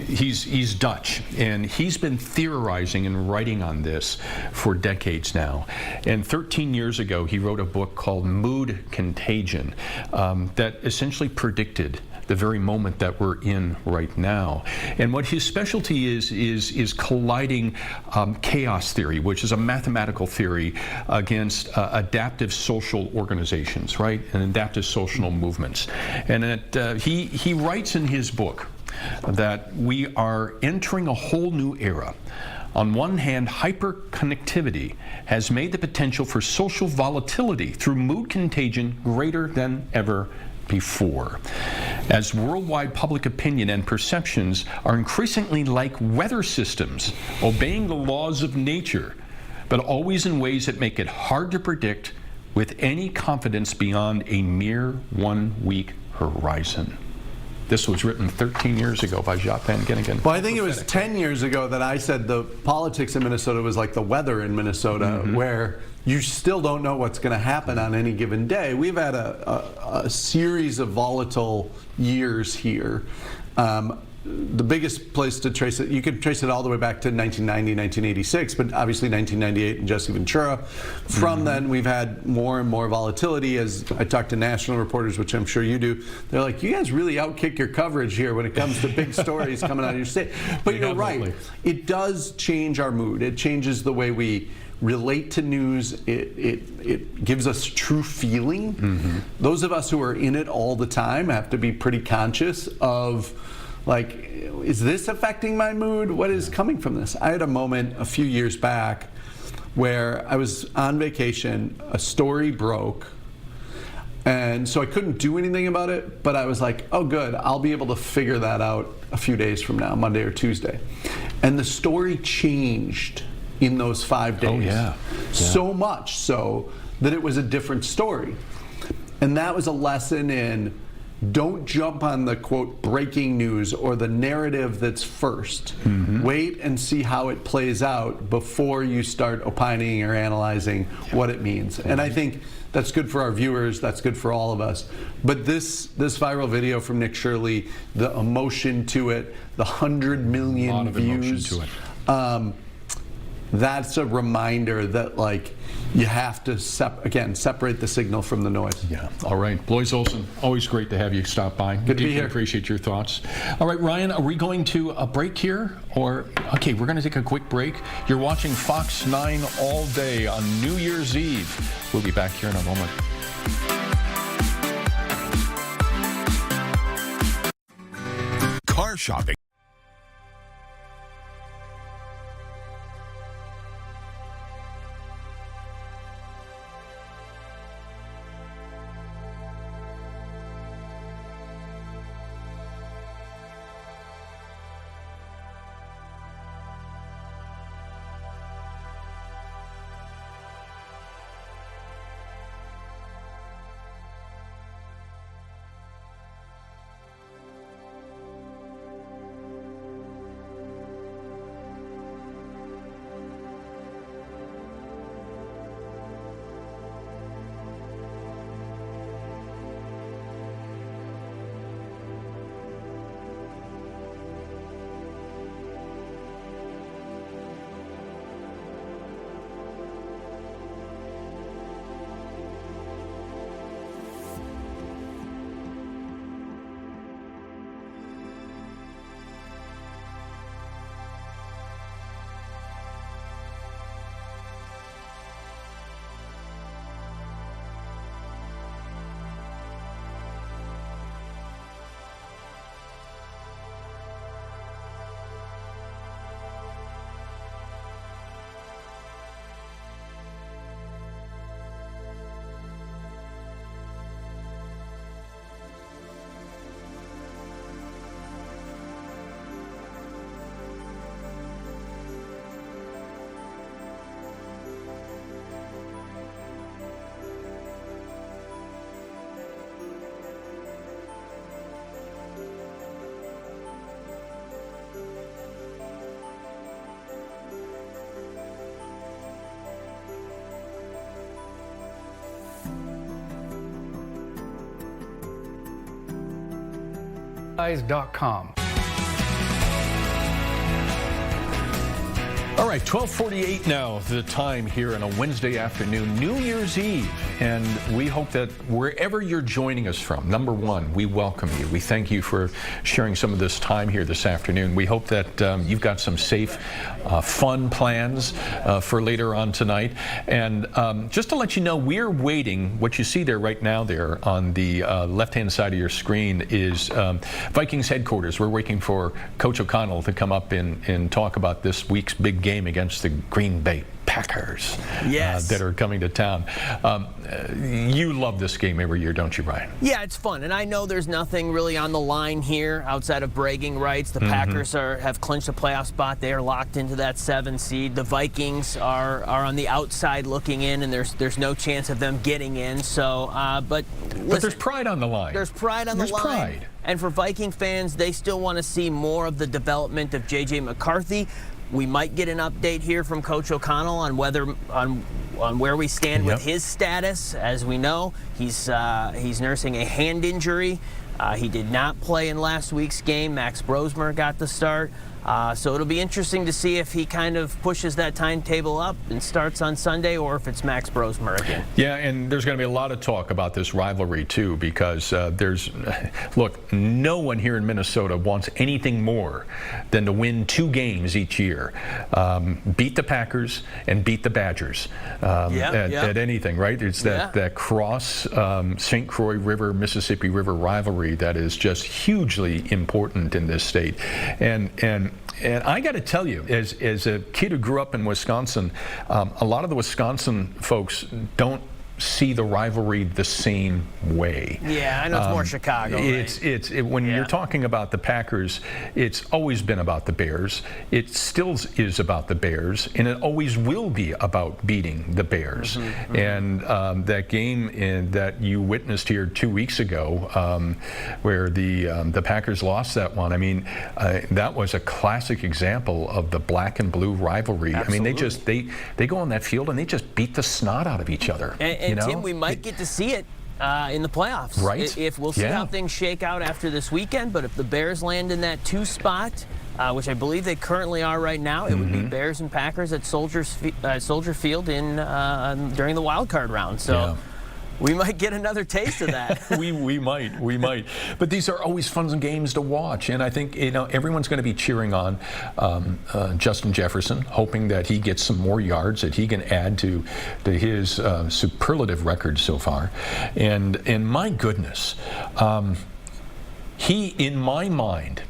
He's Dutch, and he's been theorizing and writing on this for decades now. And 13 years ago, he wrote a book called Mood Contagion that essentially predicted the very moment that we're in right now. And what his specialty is colliding chaos theory, which is a mathematical theory against adaptive social organizations, right, and adaptive social movements. And he writes in his book that we are entering a whole new era. On one hand, hyperconnectivity has made the potential for social volatility through mood contagion greater than ever before. As worldwide public opinion and perceptions are increasingly like weather systems, obeying the laws of nature, but always in ways that make it hard to predict with any confidence beyond a mere 1 week horizon. This was written 13 years ago by Jacques Van Ginnigan. Well, I think it was 10 years ago that I said the politics in Minnesota was like the weather in Minnesota, where you still don't know what's going to happen on any given day. We've had a series of volatile years here. The biggest place to trace it, you could trace it all the way back to 1990, 1986, but obviously 1998 and Jesse Ventura. From then, we've had more and more volatility. As I talk to national reporters, which I'm sure you do, they're like, you guys really outkick your coverage here when it comes to big stories coming out of your state. But you're right. It does change our mood. It changes the way we relate to news. It gives us true feeling. Those of us who are in it all the time have to be pretty conscious of, like, is this affecting my mood? What is coming from this? I had a moment a few years back where I was on vacation, a story broke, and so I couldn't do anything about it, but I was like, oh good, I'll be able to figure that out a few days from now, Monday or Tuesday. And the story changed in those 5 days. Oh yeah. So much so that it was a different story. And that was a lesson in, don't jump on the, quote, breaking news or the narrative that's first. Wait and see how it plays out before you start opining or analyzing what it means. And I think that's good for our viewers, that's good for all of us. But this viral video from Nick Shirley, the emotion to it, the 100 million views, to it. That's a reminder that, like, you have to, separate the signal from the noise. Yeah. All right. Blois Olson, always great to have you stop by. Good to be here. Appreciate your thoughts. All right, Ryan, are we going to a break here? Or, okay, we're going to take a quick break. You're watching Fox 9 all day on New Year's Eve. We'll be back here in a moment. Car shopping. .com. All right, 12:48 now, the time here on a Wednesday afternoon, New Year's Eve. And we hope that wherever you're joining us from, number one, we welcome you. We thank you for sharing some of this time here this afternoon. We hope that you've got some safe, fun plans for later on tonight. And just to let you know, we're waiting. What you see there right now there on the left-hand side of your screen is Vikings headquarters. We're waiting for Coach O'Connell to come up and talk about this week's big game against the Green Bay Packers. Yes. That are coming to town. You love this game every year, don't you, Ryan? Yeah, it's fun, and I know there's nothing really on the line here outside of bragging rights. The Packers have clinched a playoff spot. They are locked into that 7 seed. The Vikings are on the outside looking in, and there's no chance of them getting in. So, but there's pride on the line. There's pride on the line. Pride. And for Viking fans, they still want to see more of the development of J.J. McCarthy. We might get an update here from Coach O'Connell on where we stand with his status. As we know, he's nursing a hand injury. He did not play in last week's game. Max Brosmer got the start. So it'll be interesting to see if he kind of pushes that timetable up and starts on Sunday, or if it's Max Brosmer again. Yeah, and there's going to be a lot of talk about this rivalry too, because look, no one here in Minnesota wants anything more than to win 2 games each year. Beat the Packers and beat the Badgers at anything, right? It's that cross St. Croix River, Mississippi River rivalry that is just hugely important in this state. And I got to tell you, as a kid who grew up in Wisconsin, a lot of the Wisconsin folks don't see the rivalry the same way. Yeah, I know it's more Chicago. Right? When you're talking about the Packers, it's always been about the Bears. It still is about the Bears, and it always will be about beating the Bears. And that game that you witnessed here 2 weeks ago, where the Packers lost that one, I mean, that was a classic example of the black and blue rivalry. Absolutely. I mean, they go on that field and they just beat the snot out of each other. And Tim, we might get to see it in the playoffs. Right. If we'll see how things shake out after this weekend, but if the Bears land in that 2 spot, which I believe they currently are right now, it would be Bears and Packers at Soldier Field during the wild card round. So. We might get another taste of that. we might. But these are always fun games to watch, and I think everyone's going to be cheering on Justin Jefferson, hoping that he gets some more yards that he can add to his superlative record so far. And my goodness, he, in my mind,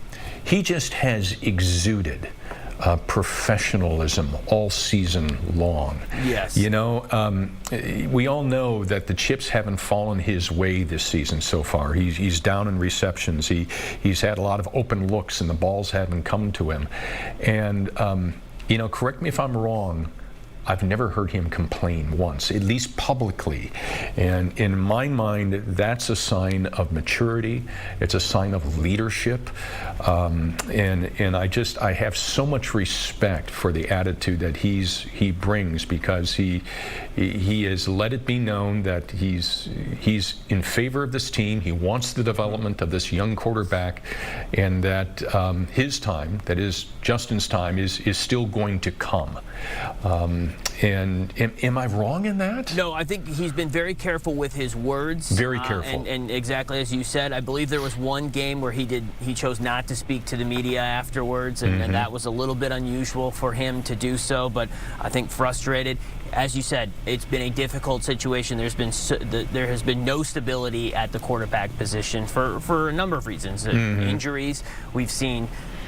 he just has exuded professionalism all season long. Yes. We all know that the chips haven't fallen his way this season so far. He's down in receptions. He's had a lot of open looks, and the balls haven't come to him. And correct me if I'm wrong, I've never heard him complain once, at least publicly. And in my mind, that's a sign of maturity. It's a sign of leadership. And I have so much respect for the attitude that he brings, because he has let it be known that he's in favor of this team. He wants the development of this young quarterback, and that his time, that is Justin's time, is still going to come. And am I wrong in that? No, I think he's been very careful with his words. Very careful. And exactly as you said, I believe there was one game where he chose not to speak to the media afterwards, and that was a little bit unusual for him to do so, but I think frustrated. As you said, it's been a difficult situation. There has been no stability at the quarterback position for a number of reasons. Injuries.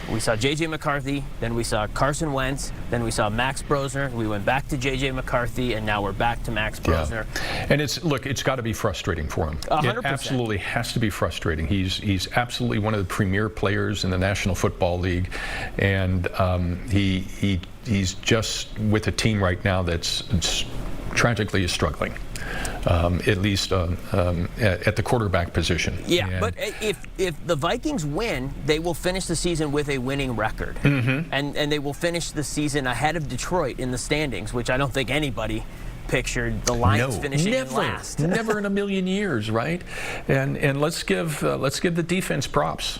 We saw J.J. McCarthy, then we saw Carson Wentz, then we saw Max Brosner. We went back to J.J. McCarthy, and now we're back to Max Brosner. Yeah. And it's got to be frustrating for him. 100%. It absolutely has to be frustrating. He's absolutely one of the premier players in the National Football League, and he's just with a team right now that's tragically is struggling. At least at the quarterback position. Yeah, but if the Vikings win, they will finish the season with a winning record. And they will finish the season ahead of Detroit in the standings, which I don't think anybody pictured the Lions finishing in last. Never in a million years, right? And let's give the defense props.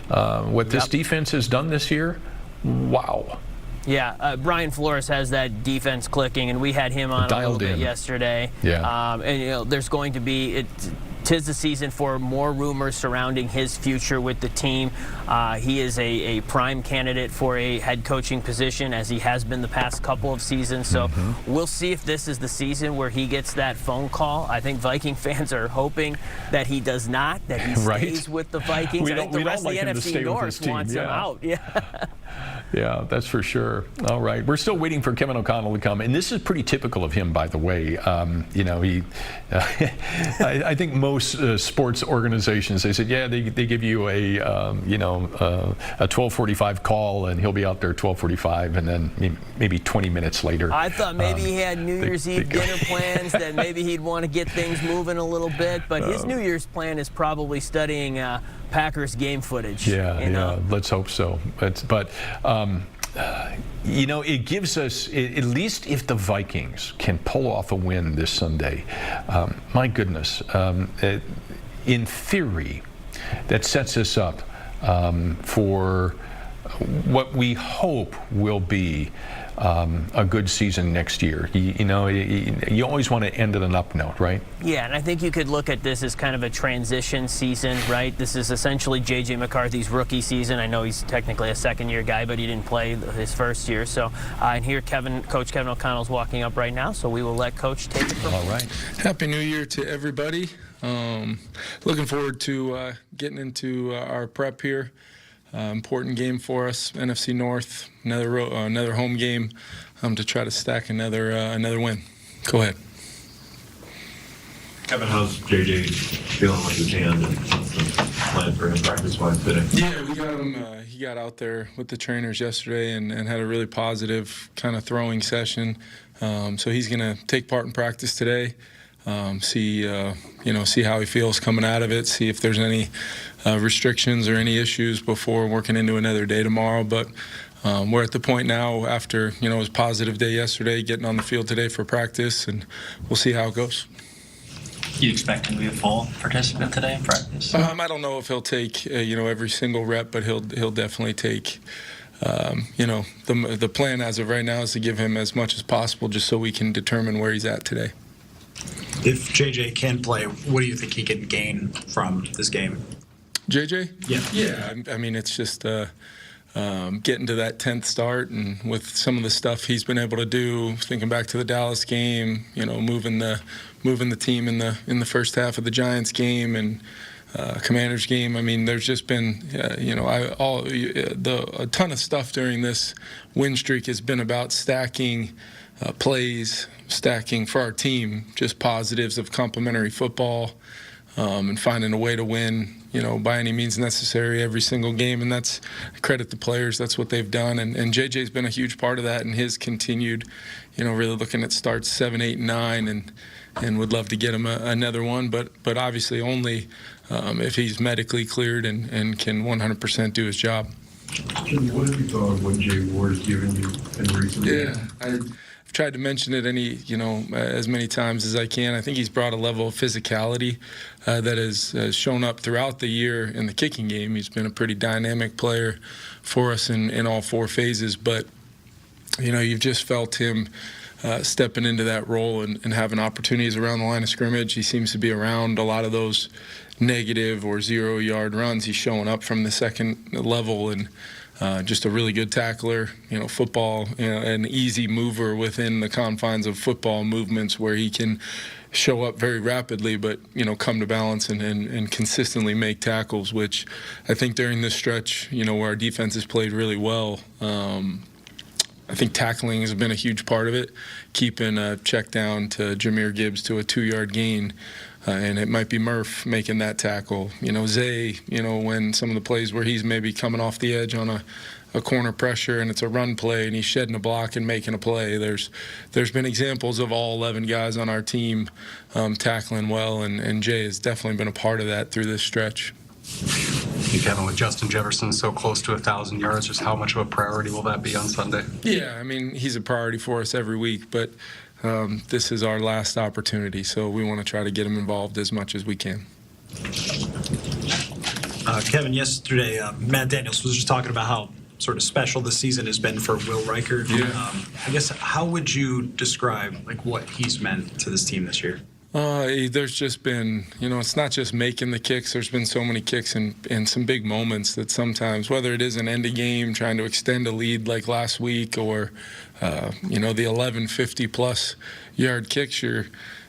What this defense has done this year, wow. Yeah, Brian Flores has that defense clicking, and we had him on a little bit yesterday. Yeah. And there's going to be 'tis the season for more rumors surrounding his future with the team. He is a prime candidate for a head coaching position, as he has been the past couple of seasons. So we'll see if this is the season where he gets that phone call. I think Viking fans are hoping that he does not, that he stays with the Vikings. I think the rest of the NFC North wants him out. Yeah. Yeah, that's for sure. All right, we're still waiting for Kevin O'Connell to come, and this is pretty typical of him, by the way. I think most sports organizations, they said, yeah, they give you a 12:45 call, and he'll be out there at 12:45, and then maybe 20 minutes later. I thought maybe he had New Year's Eve dinner plans, that maybe he'd want to get things moving a little bit, but his New Year's plan is probably studying Packers game footage. Yeah, let's hope so. But it gives us, at least if the Vikings can pull off a win this Sunday, my goodness, in theory, that sets us up for what we hope will be a good season next year. You always want to end at an up note, right? Yeah, and I think you could look at this as kind of a transition season, right? This is essentially J.J. McCarthy's rookie season. I know he's technically a second-year guy, but he didn't play his first year. So, and here Coach Kevin O'Connell's walking up right now, so we will let Coach take it from here. All right. Happy New Year to everybody. Looking forward to getting into our prep here. Important game for us, NFC North, another home game to try to stack another win. Go ahead. Kevin, how's JJ feeling with his hand, and what's the plan for him practice-wise today? Yeah, we got him. He got out there with the trainers yesterday and had a really positive kind of throwing session. So he's going to take part in practice today. See how he feels coming out of it. See if there's any restrictions or any issues before working into another day tomorrow. But we're at the point now after it was a positive day yesterday, getting on the field today for practice, and we'll see how it goes. You expect him to be a full participant today in practice? I don't know if he'll take every single rep, but he'll definitely take. The plan as of right now is to give him as much as possible, just so we can determine where he's at today. If JJ can play, what do you think he can gain from this game? JJ? Yeah. I mean, it's just getting to that 10th start, and with some of the stuff he's been able to do, thinking back to the Dallas game, moving the team in the first half of the Giants game and Commanders game. I mean, there's just been a ton of stuff during this win streak has been about stacking plays, stacking for our team, just positives of complementary football, and finding a way to win, by any means necessary every single game. And that's credit the players. That's what they've done. And JJ's been a huge part of that, and his continued, really looking at starts 7, 8, and 9, and would love to get him another one. But obviously only if he's medically cleared and can 100% do his job. Jimmy, what have you thought of what Jay Ward has given you in recent years? Yeah, I've tried to mention it as many times as I can. I think he's brought a level of physicality that has shown up throughout the year in the kicking game. He's been a pretty dynamic player for us in all four phases. But, you've just felt him stepping into that role and having opportunities around the line of scrimmage. He seems to be around a lot of those negative or 0-yard runs. He's showing up from the second level and just a really good tackler, football, an easy mover within the confines of football movements where he can show up very rapidly, but, come to balance and consistently make tackles, which I think during this stretch, where our defense has played really well, I think tackling has been a huge part of it, keeping a check down to Jahmyr Gibbs to a 2-yard gain. And it might be Murph making that tackle. Zay, when some of the plays where he's maybe coming off the edge on a corner pressure and it's a run play and he's shedding a block and making a play. There's been examples of all 11 guys on our team tackling well, and Jay has definitely been a part of that through this stretch. Hey, Kevin, with Justin Jefferson so close to 1,000 yards, just how much of a priority will that be on Sunday? Yeah, I mean, he's a priority for us every week, but this is our last opportunity, so we want to try to get him involved as much as we can. Kevin, yesterday, Matt Daniels was just talking about how sort of special this season has been for Will Reichert. I guess, how would you describe like what he's meant to this team this year? There's just been, it's not just making the kicks. There's been so many kicks and some big moments that sometimes, whether it is an end of game, trying to extend a lead like last week, or, the 1150-plus yard kicks,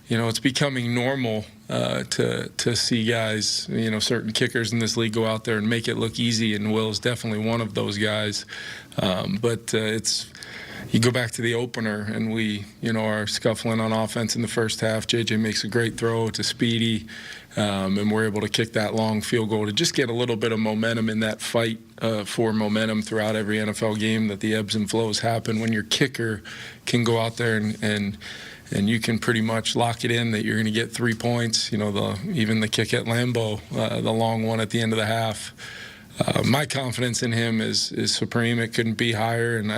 it's becoming normal to see guys, certain kickers in this league go out there and make it look easy, and Will's definitely one of those guys. But you go back to the opener, and we, are scuffling on offense in the first half. JJ makes a great throw to Speedy, and we're able to kick that long field goal to just get a little bit of momentum in that fight for momentum throughout every NFL game, that the ebbs and flows happen. When your kicker can go out there and you can pretty much lock it in that you're going to get 3 points. Even the kick at Lambeau, the long one at the end of the half. My confidence in him is supreme. It couldn't be higher, and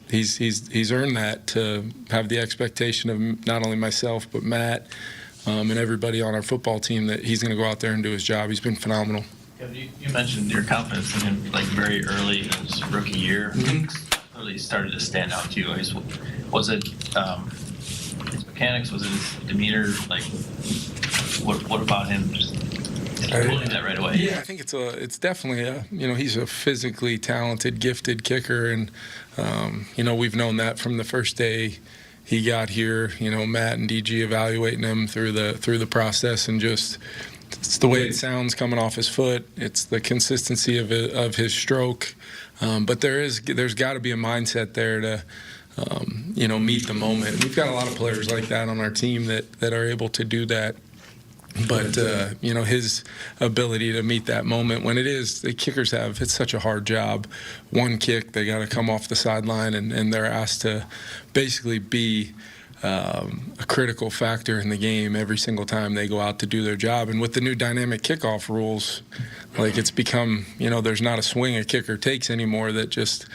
he's earned that, to have the expectation of not only myself but Matt and everybody on our football team that he's going to go out there and do his job. He's been phenomenal. You mentioned your confidence in him like very early in his rookie year. Mm-hmm. Really started to stand out to you. Was it his mechanics? Was it his demeanor? Like, what about him? Just told you that right away. Yeah, I think it's definitely he's a physically talented, gifted kicker, and we've known that from the first day he got here. Matt and DG evaluating him through the process, and just it's the way it sounds coming off his foot. It's the consistency of his stroke, but there's got to be a mindset there to meet the moment. We've got a lot of players like that on our team that are able to do that. But, his ability to meet that moment when the kickers it's such a hard job. One kick, they got to come off the sideline, and they're asked to basically be a critical factor in the game every single time they go out to do their job. And with the new dynamic kickoff rules, like, it's become, there's not a swing a kicker takes anymore that just,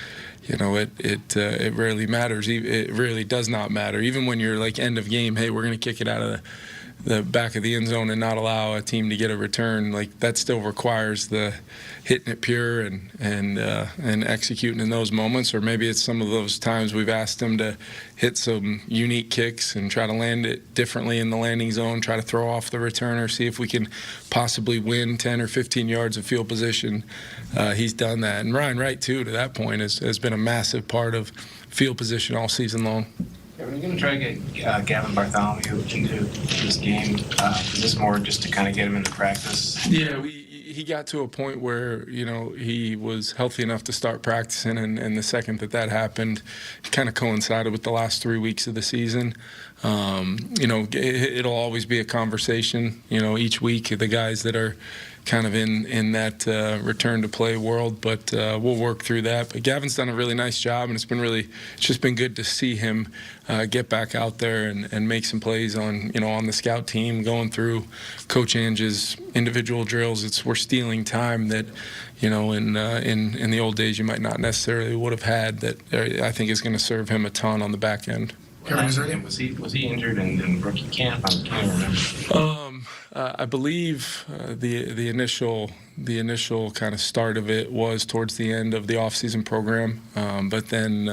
it rarely matters. It really does not matter. Even when you're like end of game, hey, we're going to kick it out of the back of the end zone and not allow a team to get a return, like, that still requires the hitting it pure and executing in those moments. Or maybe it's some of those times we've asked them to hit some unique kicks and try to land it differently in the landing zone, try to throw off the returner, see if we can possibly win 10 or 15 yards of field position. He's done that. And Ryan Wright, too, to that point, has been a massive part of field position all season long. Are you going to try to get Gavin Bartholomew into this game? Is this more just to kind of get him into practice? Yeah, he got to a point where, he was healthy enough to start practicing, and the second that happened, it kind of coincided with the last 3 weeks of the season. It'll always be a conversation, each week, the guys that are kind of in that return to play world, but we'll work through that. But Gavin's done a really nice job, and it's just been good to see him get back out there and make some plays on the scout team, going through Coach Ange's individual drills. We're stealing time that in the old days you might not necessarily would have had, that I think is going to serve him a ton on the back end. Was he injured in rookie camp? I can't remember. I believe the initial kind of start of it was towards the end of the off-season program, but then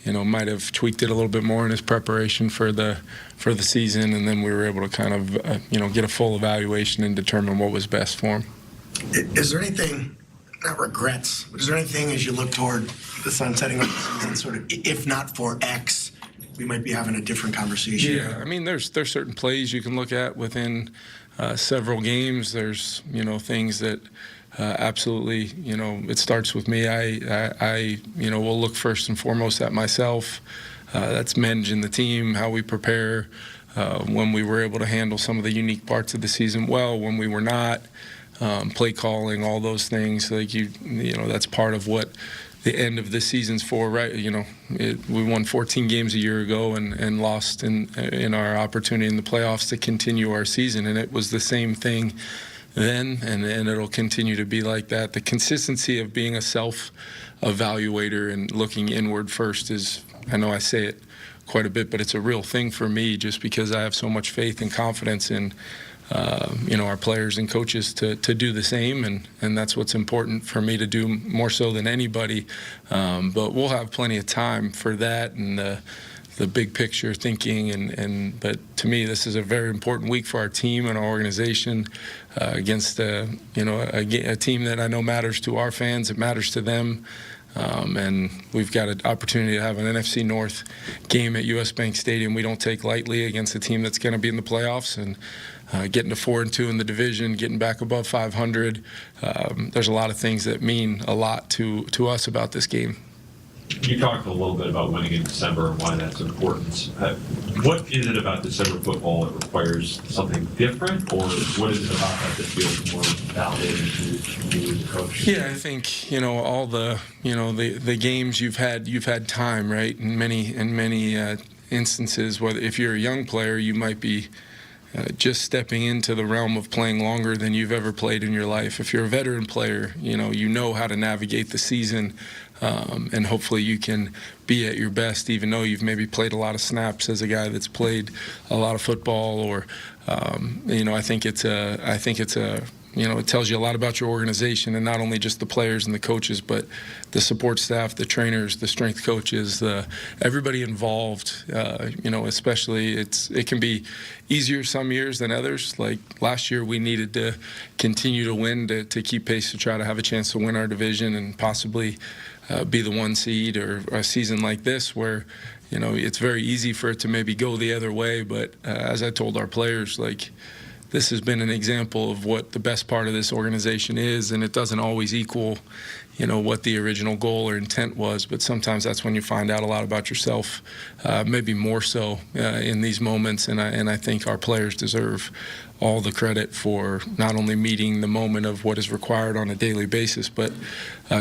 might have tweaked it a little bit more in his preparation for the season, and then we were able to kind of get a full evaluation and determine what was best for him. Is there anything, not regrets, but is there anything as you look toward the sunsetting of the season, sort of, if not for X, we might be having a different conversation? Yeah, I mean, there's certain plays you can look at within several games. There's things that absolutely it starts with me. I will look first and foremost at myself. That's managing the team, how we prepare, when we were able to handle some of the unique parts of the season well, when we were not, play calling, all those things. Like that's part of what the end of the season's for, right? We won 14 games a year ago and lost in our opportunity in the playoffs to continue our season, and it was the same thing then, and it'll continue to be like that. The consistency of being a self-evaluator and looking inward first is, I know I say it quite a bit, but it's a real thing for me, just because I have so much faith and confidence in our players and coaches to do the same, and that's what's important for me to do more so than anybody. But we'll have plenty of time for that and the big picture thinking, but to me, this is a very important week for our team and our organization against a team that I know matters to our fans. It matters to them. And we've got an opportunity to have an NFC North game at US Bank Stadium we don't take lightly against a team that's going to be in the playoffs, and getting to 4-2 in the division, getting back above 500. There's a lot of things that mean a lot to us about this game. You talked a little bit about winning in December and why that's important. What is it about December football that requires something different, or what is it about that feels more validating to you as a coach? Yeah, I think all the games you've had time, right? In many instances, whether if you're a young player, you might be just stepping into the realm of playing longer than you've ever played in your life. If you're a veteran player, you know how to navigate the season, and hopefully you can be at your best, even though you've maybe played a lot of snaps as a guy that's played a lot of football. Or I think it tells you a lot about your organization, and not only just the players and the coaches, but the support staff, the trainers, the strength coaches, everybody involved. Especially it can be easier some years than others. Like last year, we needed to continue to win to keep pace to try to have a chance to win our division and possibly be the 1 seed, or a season like this where it's very easy for it to maybe go the other way. But as I told our players, this has been an example of what the best part of this organization is, and it doesn't always equal, what the original goal or intent was. But sometimes that's when you find out a lot about yourself, maybe more so in these moments. And I think our players deserve all the credit for not only meeting the moment of what is required on a daily basis, but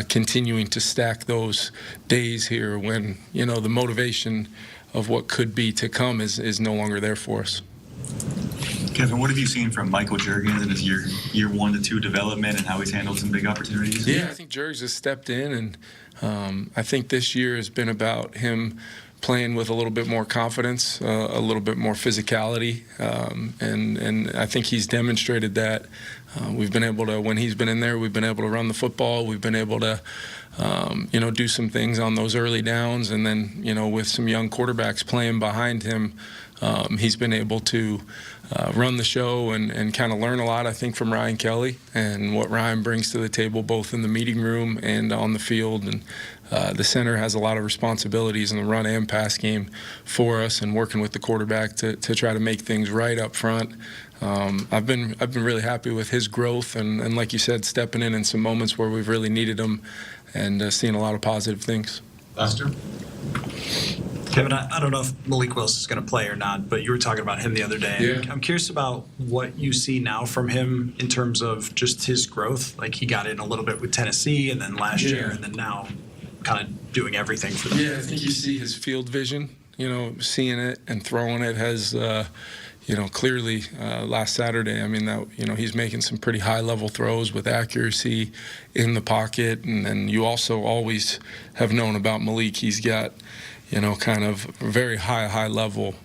continuing to stack those days here when the motivation of what could be to come is no longer there for us. Kevin, what have you seen from Michael Juergens in his year 1 to 2 development, and how he's handled some big opportunities? Yeah, I think Juergens has stepped in, and I think this year has been about him playing with a little bit more confidence, a little bit more physicality, and I think he's demonstrated that. We've been able to, when he's been in there, we've been able to run the football. We've been able to, do some things on those early downs, and then, with some young quarterbacks playing behind him, he's been able to run the show and kind of learn a lot, I think, from Ryan Kelly and what Ryan brings to the table, both in the meeting room and on the field. And the center has a lot of responsibilities in the run and pass game for us, and working with the quarterback to try to make things right up front. I've been really happy with his growth, and like you said, stepping in some moments where we've really needed him, and seeing a lot of positive things. Lester? Kevin, I don't know if Malik Willis is going to play or not, but you were talking about him the other day. Yeah. I'm curious about what you see now from him in terms of just his growth. Like, he got in a little bit with Tennessee, and then last year, and then now kind of doing everything for them. Yeah, I think you see his field vision, seeing it and throwing it has, clearly last Saturday, he's making some pretty high-level throws with accuracy in the pocket. And then you also always have known about Malik. He's got, kind of very high level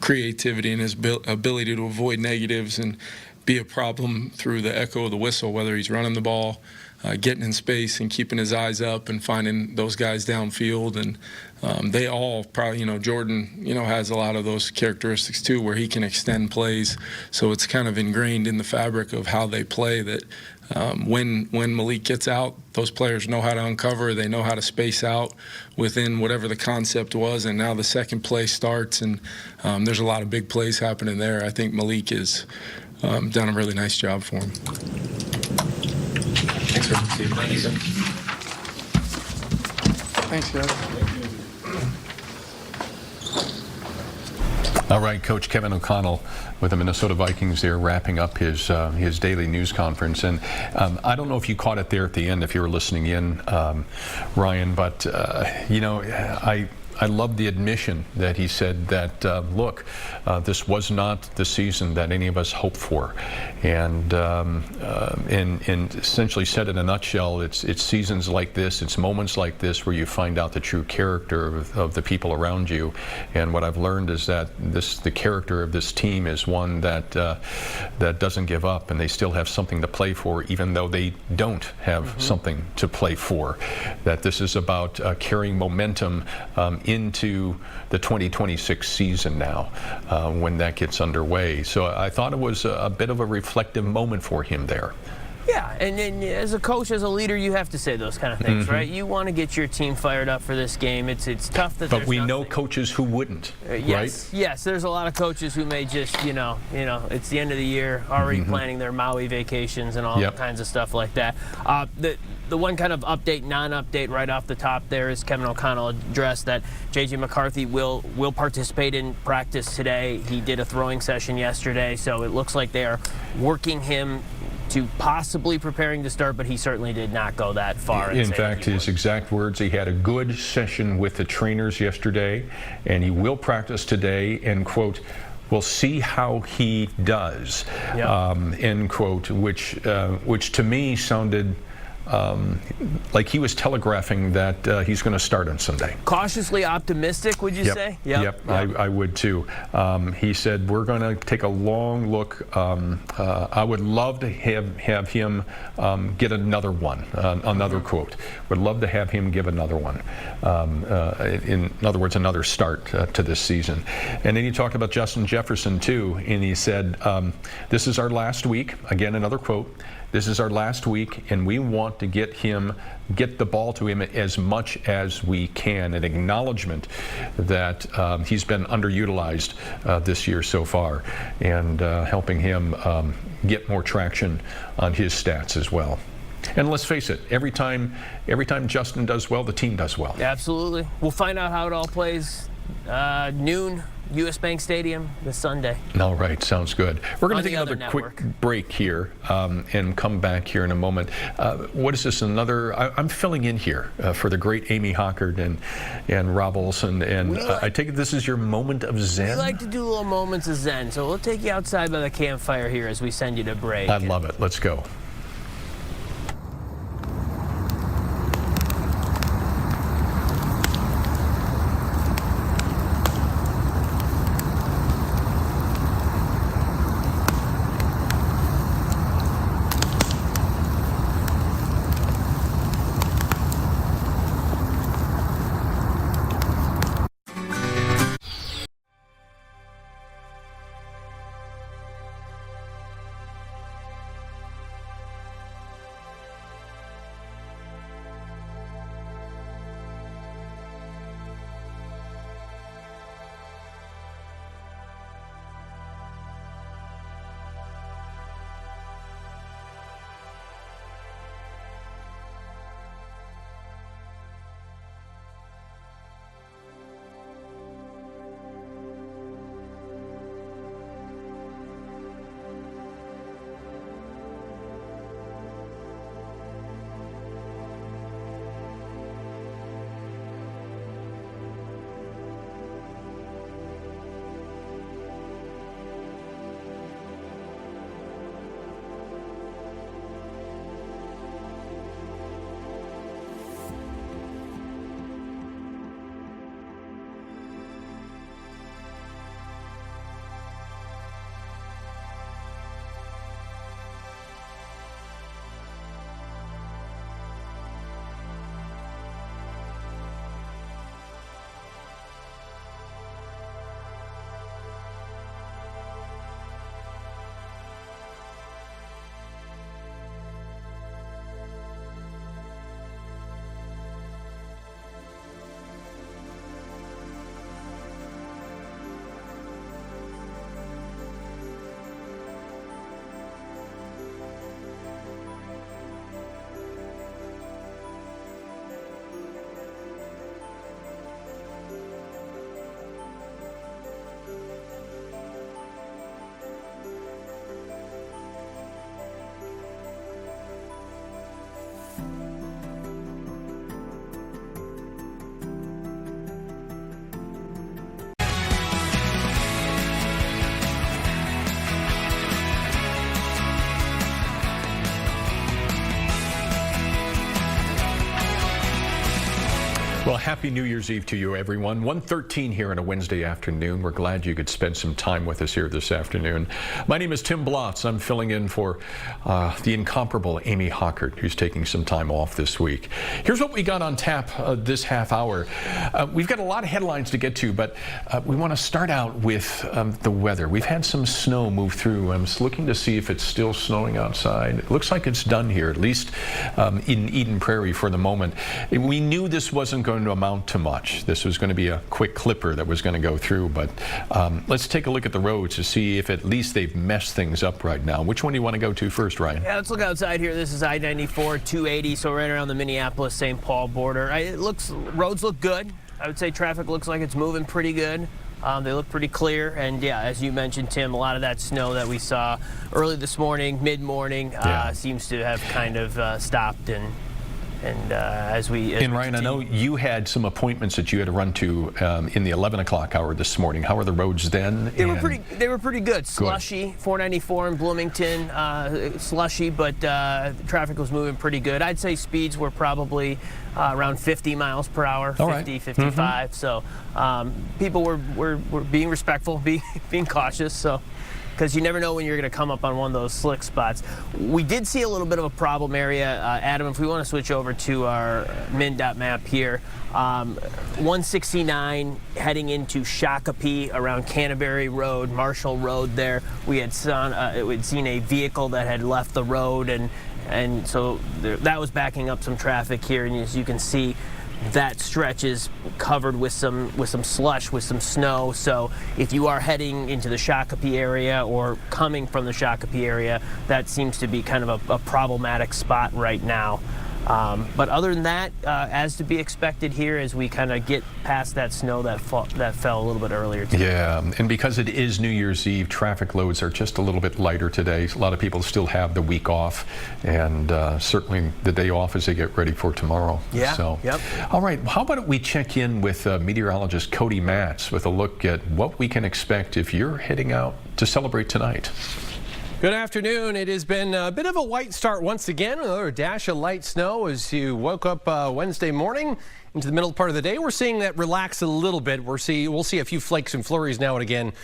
creativity and his ability to avoid negatives and be a problem through the echo of the whistle, whether he's running the ball, getting in space and keeping his eyes up and finding those guys downfield. And they all probably, Jordan, has a lot of those characteristics too, where he can extend plays. So it's kind of ingrained in the fabric of how they play that when Malik gets out, those players know how to uncover. They know how to space out within whatever the concept was. And now the second play starts, and there's a lot of big plays happening there. I think Malik has done a really nice job for him. Thanks for Steve. Thank you, sir. Thanks, guys. All right, Coach Kevin O'Connell with the Minnesota Vikings there, wrapping up his daily news conference. And I don't know if you caught it there at the end, if you were listening in, Ryan, but I I love the admission that he said that, look, this was not the season that any of us hoped for. And essentially said in a nutshell, it's seasons like this, it's moments like this where you find out the true character of the people around you. And what I've learned is that the character of this team is one that doesn't give up, and they still have something to play for, even though they don't have something to play for. That this is about carrying momentum into the 2026 season now when that gets underway. So I thought it was a bit of a reflective moment for him there. Yeah, and as a coach, as a leader, you have to say those kind of things, right? You want to get your team fired up for this game. It's tough that. But we know coaches who wouldn't, yes, right? Yes, there's a lot of coaches who may just, it's the end of the year, already planning their Maui vacations and all kinds of stuff like that. The one kind of update, non-update right off the top there is Kevin O'Connell addressed that J.J. McCarthy will participate in practice today. He did a throwing session yesterday, so it looks like they are working him to possibly preparing to start, but he certainly did not go that far. In fact, his exact words, he had a good session with the trainers yesterday, and he will practice today, and, quote, we'll see how he does, end quote, which to me sounded like he was telegraphing that he's going to start on Sunday. Cautiously optimistic, would you say? Yep. I would too. He said, we're going to take a long look. I would love to have him get another one, another quote. Would love to have him give another one. In other words, another start to this season. And then he talked about Justin Jefferson too, and he said, this is our last week. Again, another quote. This is our last week, and we want to get the ball to him as much as we can. An acknowledgement that he's been underutilized this year so far, and helping him get more traction on his stats as well. And let's face it, every time Justin does well, the team does well. Absolutely. We'll find out how it all plays noon. U.S. Bank Stadium this Sunday. All right, sounds good. We're going to take another quick break here and come back here in a moment. What is this, I'm filling in here for the great Amy Hockard and Rob Olson, and I take it this is your moment of zen? We like to do little moments of zen, so we'll take you outside by the campfire here as we send you to break. I love it. Let's go. Well, happy New Year's Eve to you, everyone. 1:13 here on a Wednesday afternoon. We're glad you could spend some time with us here this afternoon. My name is Tim Blotz. I'm filling in for the incomparable Amy Hockert, who's taking some time off this week. Here's what we got on tap this half hour. We've got a lot of headlines to get to, but we want to start out with the weather. We've had some snow move through. I'm just looking to see if it's still snowing outside. It looks like it's done here, at least in Eden Prairie for the moment. We knew this wasn't going to amount to much. This was going to be a quick clipper that was going to go through, but let's take a look at the roads to see if at least they've messed things up right now. Which one do you want to go to first, Ryan? Yeah, let's look outside here. This is I-94, 280, so right around the Minneapolis-St. Paul border. Roads look good. I would say traffic looks like it's moving pretty good. They look pretty clear, and yeah, as you mentioned, Tim, a lot of that snow that we saw early this morning, mid-morning, seems to have kind of stopped. And Ryan, I know you had some appointments that you had to run to in the 11 o'clock hour this morning. How are the roads then? They were pretty good. Slushy, 494 in Bloomington, slushy, but traffic was moving pretty good. I'd say speeds were probably around 50 miles per hour, 50, 55. So people were being respectful, being cautious. So. Because you never know when you're going to come up on one of those slick spots. We did see a little bit of a problem area. Adam, if we want to switch over to our MnDOT map here, 169 heading into Shakopee around Canterbury Road, Marshall Road there. We had seen a vehicle that had left the road, and so that was backing up some traffic here. And as you can see, that stretch is covered with some slush, with some snow. So if you are heading into the Shakopee area or coming from the Shakopee area, that seems to be kind of a problematic spot right now. But other than that, as to be expected here as we kind of get past that snow that fell a little bit earlier today. Yeah, and because it is New Year's Eve, traffic loads are just a little bit lighter today. A lot of people still have the week off, and certainly the day off as they get ready for tomorrow. Yeah, so, yep. All right, how about we check in with meteorologist Cody Matz with a look at what we can expect if you're heading out to celebrate tonight. Good afternoon. It has been a bit of a white start once again. Another dash of light snow as you woke up Wednesday morning into the middle part of the day. We're seeing that relax a little bit. We'll see a few flakes and flurries now and again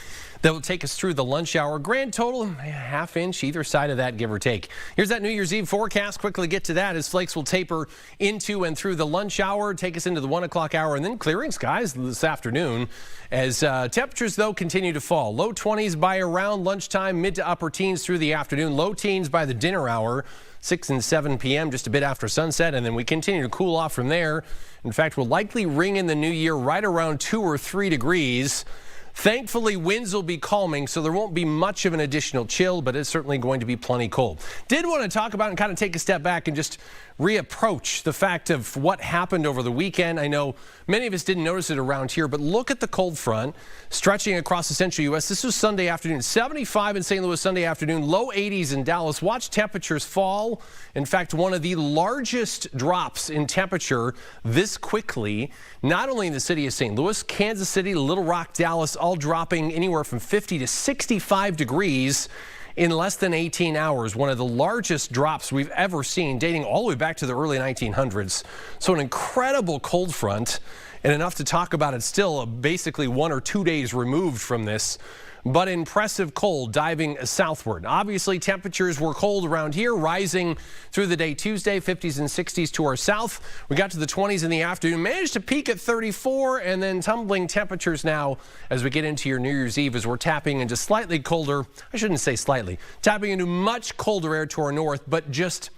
that will take us through the lunch hour. Grand total, half inch either side of that, give or take. Here's that New Year's Eve forecast. Quickly get to that as flakes will taper into and through the lunch hour, take us into the 1 o'clock hour, and then clearing skies this afternoon as temperatures, though, continue to fall. Low 20s by around lunchtime, mid to upper teens through the afternoon, low teens by the dinner hour, 6 and 7 p.m., just a bit after sunset, and then we continue to cool off from there. In fact, we'll likely ring in the new year right around 2 or 3 degrees. Thankfully, winds will be calming, so there won't be much of an additional chill, but it's certainly going to be plenty cold. Did want to talk about and kind of take a step back and just reapproach the fact of what happened over the weekend. I know many of us didn't notice it around here, but look at the cold front stretching across the central U.S. This was Sunday afternoon, 75 in St. Louis Sunday afternoon, low 80s in Dallas. Watch temperatures fall. In fact, one of the largest drops in temperature this quickly, not only in the city of St. Louis, Kansas City, Little Rock, Dallas, all dropping anywhere from 50 to 65 degrees in less than 18 hours, one of the largest drops we've ever seen, dating all the way back to the early 1900s. So an incredible cold front, and enough to talk about it still, basically 1 or 2 days removed from this. But impressive cold diving southward. Obviously, temperatures were cold around here, rising through the day Tuesday, 50s and 60s to our south. We got to the 20s in the afternoon, managed to peak at 34, and then tumbling temperatures now as we get into your New Year's Eve as we're tapping into slightly colder, I shouldn't say slightly, tapping into much colder air to our north, but just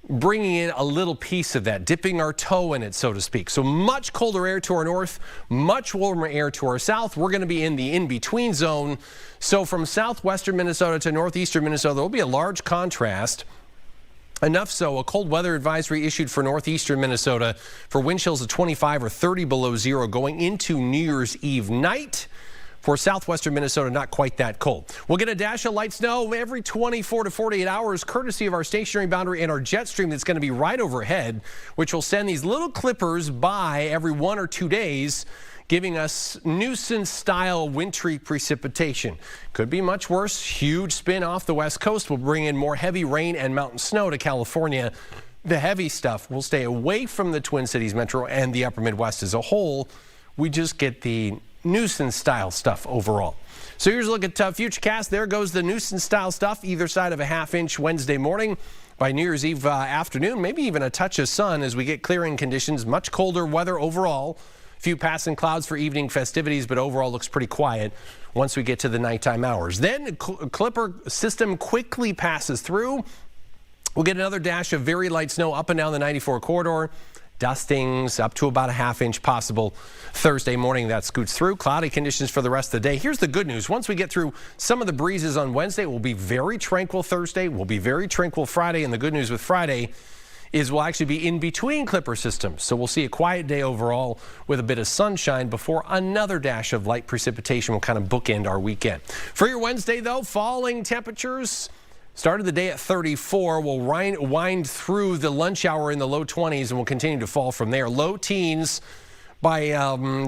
bringing in a little piece of that, dipping our toe in it, so to speak. So much colder air to our north, much warmer air to our south. We're going to be in the in-between zone. So from southwestern Minnesota to northeastern Minnesota, there will be a large contrast. Enough so, a cold weather advisory issued for northeastern Minnesota for wind chills of 25 or 30 below zero going into New Year's Eve night. For southwestern Minnesota, not quite that cold. We'll get a dash of light snow every 24 to 48 hours, courtesy of our stationary boundary and our jet stream that's going to be right overhead, which will send these little clippers by every 1 or 2 days, giving us nuisance-style wintry precipitation. Could be much worse. Huge spin off the west coast will bring in more heavy rain and mountain snow to California the heavy stuff will stay away from the Twin Cities Metro and the upper Midwest as a whole. We just get the nuisance style stuff overall. So here's a look at Futurecast. There goes the nuisance style stuff, either side of a half-inch Wednesday morning. By New Year's Eve afternoon, maybe even a touch of sun as we get clearing conditions. Much colder weather overall. Few passing clouds for evening festivities, but overall looks pretty quiet once we get to the nighttime hours. Then a Clipper system quickly passes through. We'll get another dash of very light snow up and down the 94 corridor. Dustings up to about a half-inch possible Thursday morning. That scoots through. Cloudy conditions for the rest of the day. Here's the good news. Once we get through some of the breezes on Wednesday, we'll be very tranquil Thursday. We'll be very tranquil Friday. And the good news with Friday is we'll actually be in between Clipper systems. So we'll see a quiet day overall with a bit of sunshine before another dash of light precipitation will kind of bookend our weekend. For your Wednesday, though, falling temperatures. Started the day at 34. We'll wind through the lunch hour in the low 20s and we'll continue to fall from there. Low teens by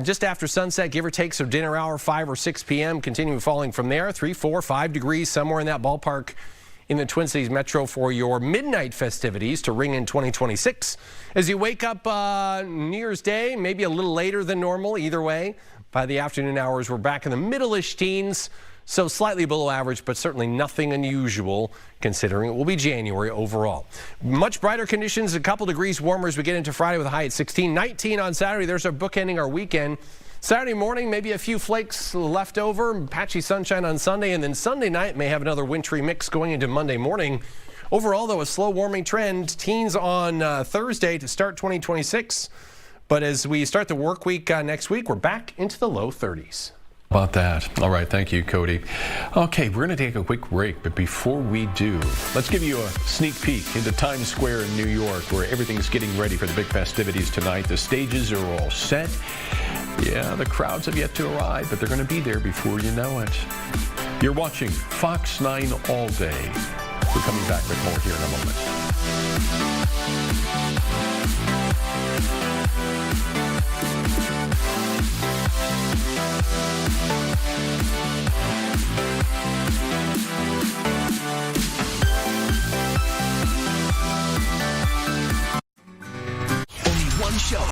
just after sunset, give or take, so dinner hour, 5 or 6 p.m. Continuing falling from there. 3, 4, 5 degrees, somewhere in that ballpark in the Twin Cities Metro for your midnight festivities to ring in 2026. As you wake up New Year's Day, maybe a little later than normal, either way. By the afternoon hours, we're back in the middle-ish teens. So slightly below average, but certainly nothing unusual considering it will be January overall. Much brighter conditions, a couple degrees warmer as we get into Friday with a high at 16. 19 on Saturday. There's our bookending our weekend. Saturday morning, maybe a few flakes left over, patchy sunshine on Sunday, and then Sunday night may have another wintry mix going into Monday morning. Overall, though, a slow warming trend. Teens on Thursday to start 2026. But as we start the work week next week, we're back into the low 30s. About that. All right, thank you, Cody. Okay, we're going to take a quick break, but before we do, let's give you a sneak peek into Times Square in New York, where everything's getting ready for the big festivities tonight. The stages are all set. Yeah, the crowds have yet to arrive, but they're going to be there before you know it. You're watching Fox 9 All Day. We're coming back with more here in a moment. Only one show.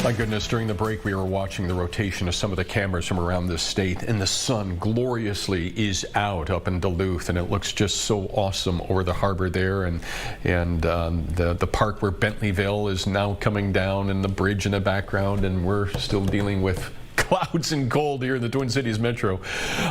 My goodness, during the break we were watching the rotation of some of the cameras from around this state, and the sun gloriously is out up in Duluth, and it looks just so awesome over the harbor there, and the park where Bentleyville is now coming down, and the bridge in the background, and we're still dealing with clouds and cold here in the Twin Cities metro.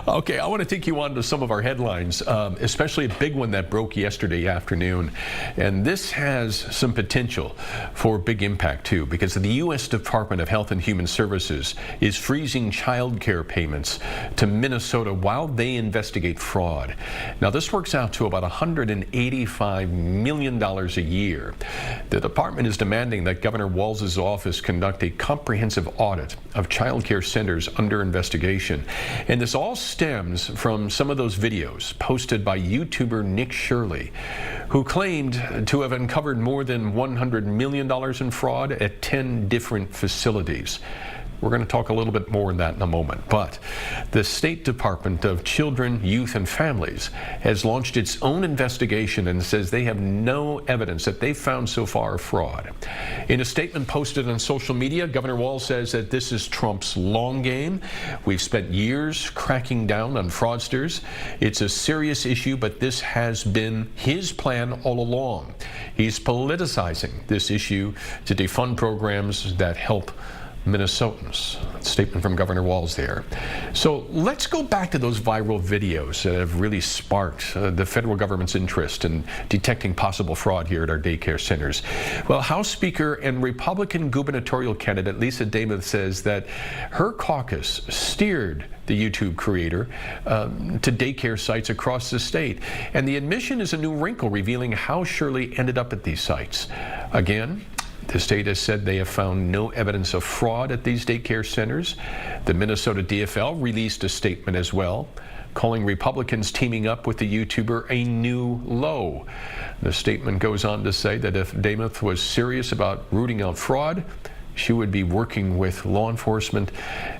Okay, I want to take you on to some of our headlines, especially a big one that broke yesterday afternoon. And this has some potential for big impact, too, because the U.S. Department of Health and Human Services is freezing child care payments to Minnesota while they investigate fraud. Now, this works out to about $185 million a year. The department is demanding that Governor Walz's office conduct a comprehensive audit of child care centers under investigation. And this all stems from some of those videos posted by YouTuber Nick Shirley, who claimed to have uncovered more than $100 million in fraud at 10 different facilities. We're going to talk a little bit more on that in a moment. But the State Department of Children, Youth, and Families has launched its own investigation and says they have no evidence that they've found so far of fraud. In a statement posted on social media, Governor Walz says that this is Trump's long game. We've spent years cracking down on fraudsters. It's a serious issue, but this has been his plan all along. He's politicizing this issue to defund programs that help Minnesotans. Statement from Governor Walz there. So let's go back to those viral videos that have really sparked the federal government's interest in detecting possible fraud here at our daycare centers. Well, House Speaker and Republican gubernatorial candidate Lisa Demuth says that her caucus steered the YouTube creator to daycare sites across the state. And the admission is a new wrinkle revealing how Shirley ended up at these sites. Again, the state has said they have found no evidence of fraud at these daycare centers. The Minnesota DFL released a statement as well, calling Republicans teaming up with the YouTuber a new low. The statement goes on to say that if Demuth was serious about rooting out fraud, she would be working with law enforcement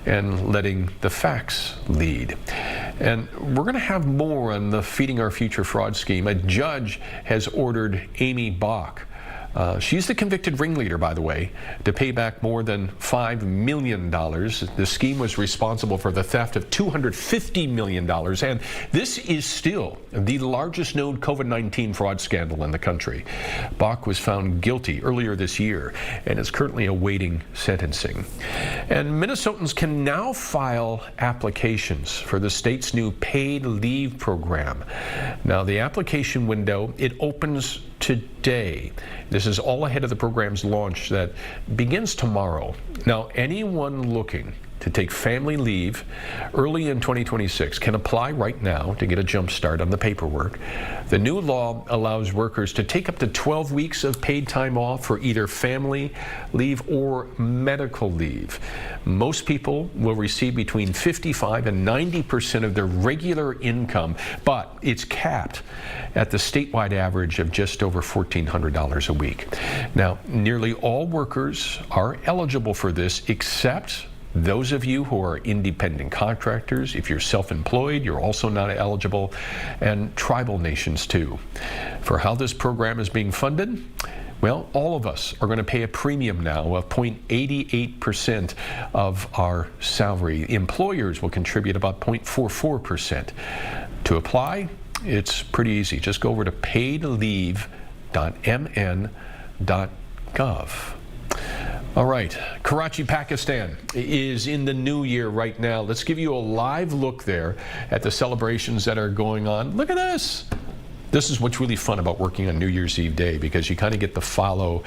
and letting the facts lead. And we're going to have more on the Feeding Our Future fraud scheme. A judge has ordered Amy Bach, she's the convicted ringleader, by the way, to pay back more than $5 million. The scheme was responsible for the theft of $250 million, and this is still the largest known COVID-19 fraud scandal in the country. Bach was found guilty earlier this year and is currently awaiting sentencing. And Minnesotans can now file applications for the state's new paid leave program. Now, the application window, it opens today. This is all ahead of the program's launch that begins tomorrow. Now, anyone looking to take family leave early in 2026 can apply right now to get a jump start on the paperwork. The new law allows workers to take up to 12 weeks of paid time off for either family leave or medical leave. Most people will receive between 55% and 90% of their regular income, but it's capped at the statewide average of just over $1,400 a week. Now, nearly all workers are eligible for this, except those of you who are independent contractors. If you're self-employed, you're also not eligible, and tribal nations too. For how this program is being funded, well, all of us are going to pay a premium now of 0.88% of our salary. Employers will contribute about 0.44%. To apply, it's pretty easy. Just go over to paidleave.mn.gov. All right, Karachi, Pakistan is in the new year right now. Let's give you a live look there at the celebrations that are going on. Look at this. This is what's really fun about working on New Year's Eve day, because you kind of get to follow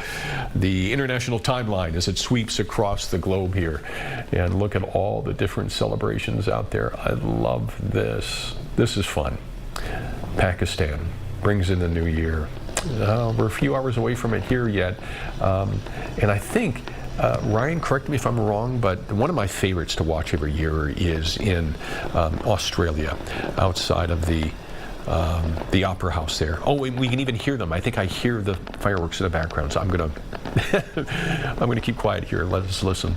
the international timeline as it sweeps across the globe here. And look at all the different celebrations out there. I love this. This is fun. Pakistan brings in the new year. We're a few hours away from it here yet. And I think, Ryan, correct me if I'm wrong, but one of my favorites to watch every year is in Australia, outside of the Opera House there. Oh, we can even hear them. I think I hear the fireworks in the background, so I'm gonna keep quiet here and let us listen.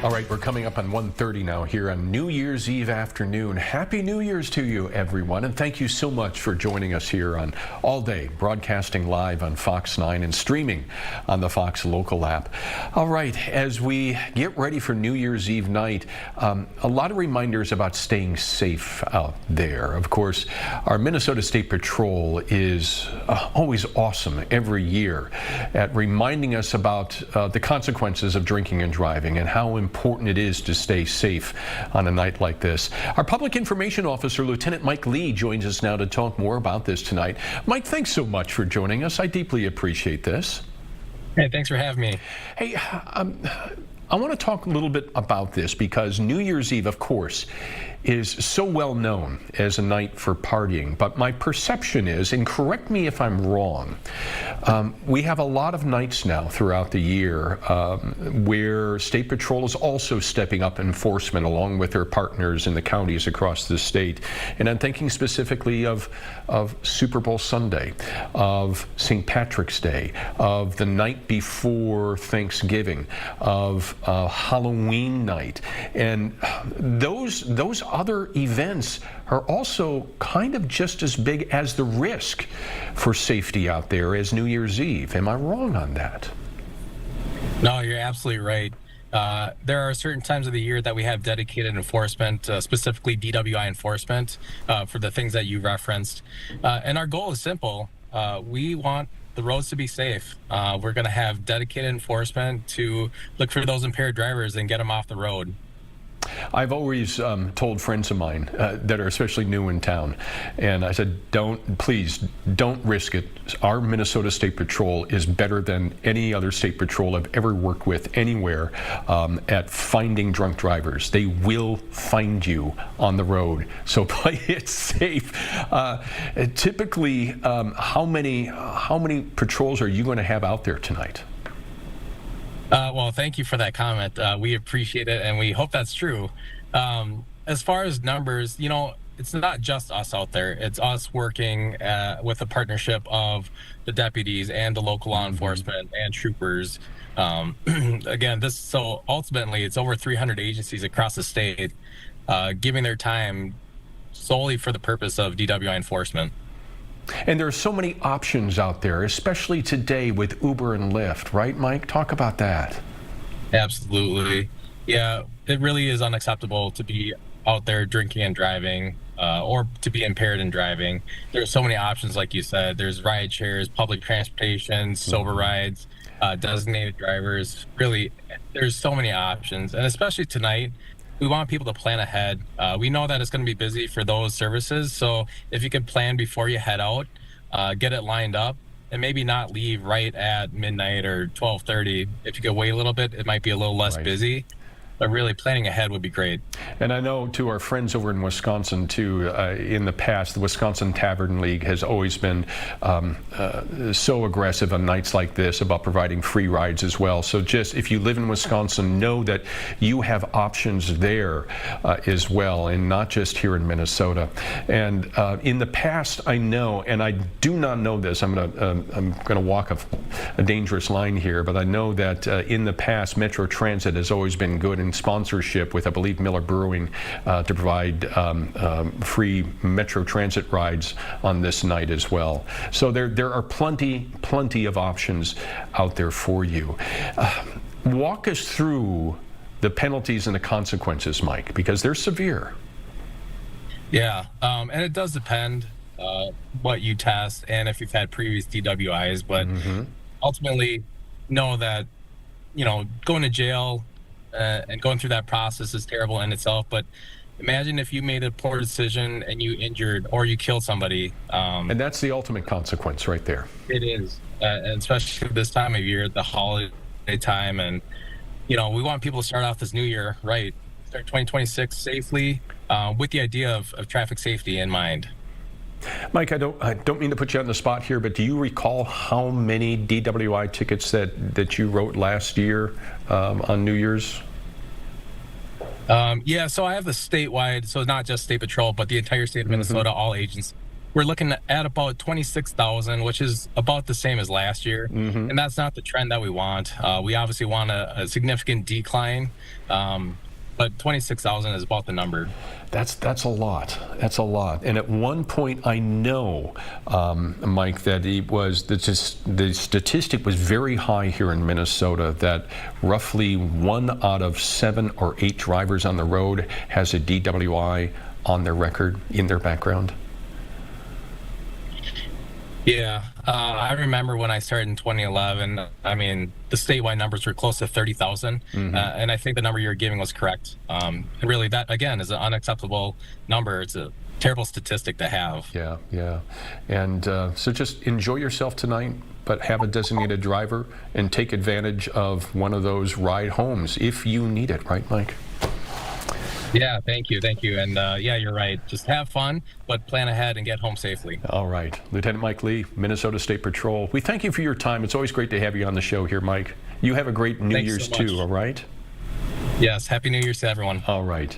All right, we're coming up on 1:30 now here on New Year's Eve afternoon. Happy New Year's to you, everyone, and thank you so much for joining us here on All Day, broadcasting live on Fox 9 and streaming on the Fox local app. All right, as we get ready for New Year's Eve night, a lot of reminders about staying safe out there. Of course, our Minnesota State Patrol is always awesome every year at reminding us about the consequences of drinking and driving and how important it is to stay safe on a night like this. Our Public Information Officer, Lieutenant Mike Lee, joins us now to talk more about this tonight. Mike, thanks so much for joining us. I deeply appreciate this. Hey, thanks for having me. Hey, I want to talk a little bit about this because New Year's Eve, of course, is so well known as a night for partying. But my perception is, and correct me if I'm wrong, we have a lot of nights now throughout the year where State Patrol is also stepping up enforcement along with their partners in the counties across the state. And I'm thinking specifically of Super Bowl Sunday, of St. Patrick's Day, of the night before Thanksgiving, of Halloween night. And those other events are also kind of just as big as the risk for safety out there as New Year's Eve. Am I wrong on that? No, you're absolutely right. There are certain times of the year that we have dedicated enforcement, specifically DWI enforcement, for the things that you referenced. And our goal is simple. We want the roads to be safe. We're going to have dedicated enforcement to look for those impaired drivers and get them off the road. I've always told friends of mine that are especially new in town, and I said, please don't risk it. Our Minnesota State Patrol is better than any other state patrol I've ever worked with anywhere at finding drunk drivers. They will find you on the road, so play it safe. Typically, how many patrols are you going to have out there tonight? Well, thank you for that comment. We appreciate it, and we hope that's true. As far as numbers, it's not just us out there. It's us working with a partnership of the deputies and the local law enforcement and troopers. Again, so ultimately, it's over 300 agencies across the state giving their time solely for the purpose of DWI enforcement. And there are so many options out there, especially today with Uber and Lyft, right, Mike? Talk about that. Absolutely. Yeah, it really is unacceptable to be out there drinking and driving or to be impaired in driving. There's so many options, like you said. There's ride shares, public transportation, sober rides, designated drivers. Really, there's so many options. And especially tonight, we want people to plan ahead. We know that it's going to be busy for those services, so if you can plan before you head out, get it lined up, and maybe not leave right at midnight or 12:30. If you could wait a little bit, it might be a little less busy. But really, planning ahead would be great. And I know to our friends over in Wisconsin, too, in the past, the Wisconsin Tavern League has always been so aggressive on nights like this about providing free rides as well. So just if you live in Wisconsin, know that you have options there as well, and not just here in Minnesota. And in the past, I know, and I do not know this, I'm gonna walk a dangerous line here, but I know that in the past, Metro Transit has always been good in sponsorship with, I believe, Miller Brewing to provide free Metro Transit rides on this night as well. So there are plenty of options out there for you. Walk us through the penalties and the consequences, Mike, because they're severe. Yeah, and it does depend what you test and if you've had previous DWIs, but ultimately know that, going to jail and going through that process is terrible in itself, but imagine if you made a poor decision and you injured or you killed somebody. And that's the ultimate consequence right there. It is, and especially this time of year, the holiday time, and we want people to start off this new year right, start 2026 safely, with the idea of traffic safety in mind. Mike, I don't mean to put you on the spot here, but do you recall how many DWI tickets that you wrote last year on New Year's? Yeah, so I have the statewide, so not just State Patrol, but the entire state of Minnesota, all agencies. we're looking at about 26,000, which is about the same as last year. And that's not the trend that we want. We obviously want a significant decline, but 26,000 is about the number. That's a lot. That's a lot. And at one point, I know, Mike, that the statistic was very high here in Minnesota, that roughly 1 out of 7 or 8 drivers on the road has a DWI on their record, in their background. Yeah, I remember when I started in 2011, I mean, the statewide numbers were close to 30,000, and I think the number you're giving was correct. And really, that, again, is an unacceptable number. It's a terrible statistic to have. Yeah. And so just enjoy yourself tonight, but have a designated driver and take advantage of one of those ride homes if you need it, right, Mike? Yeah, thank you. And yeah, you're right. Just have fun, but plan ahead and get home safely. All right. Lieutenant Mike Lee, Minnesota State Patrol. We thank you for your time. It's always great to have you on the show here, Mike. You have a great New Year's too, all right? Yes, Happy New Year's to everyone. All right.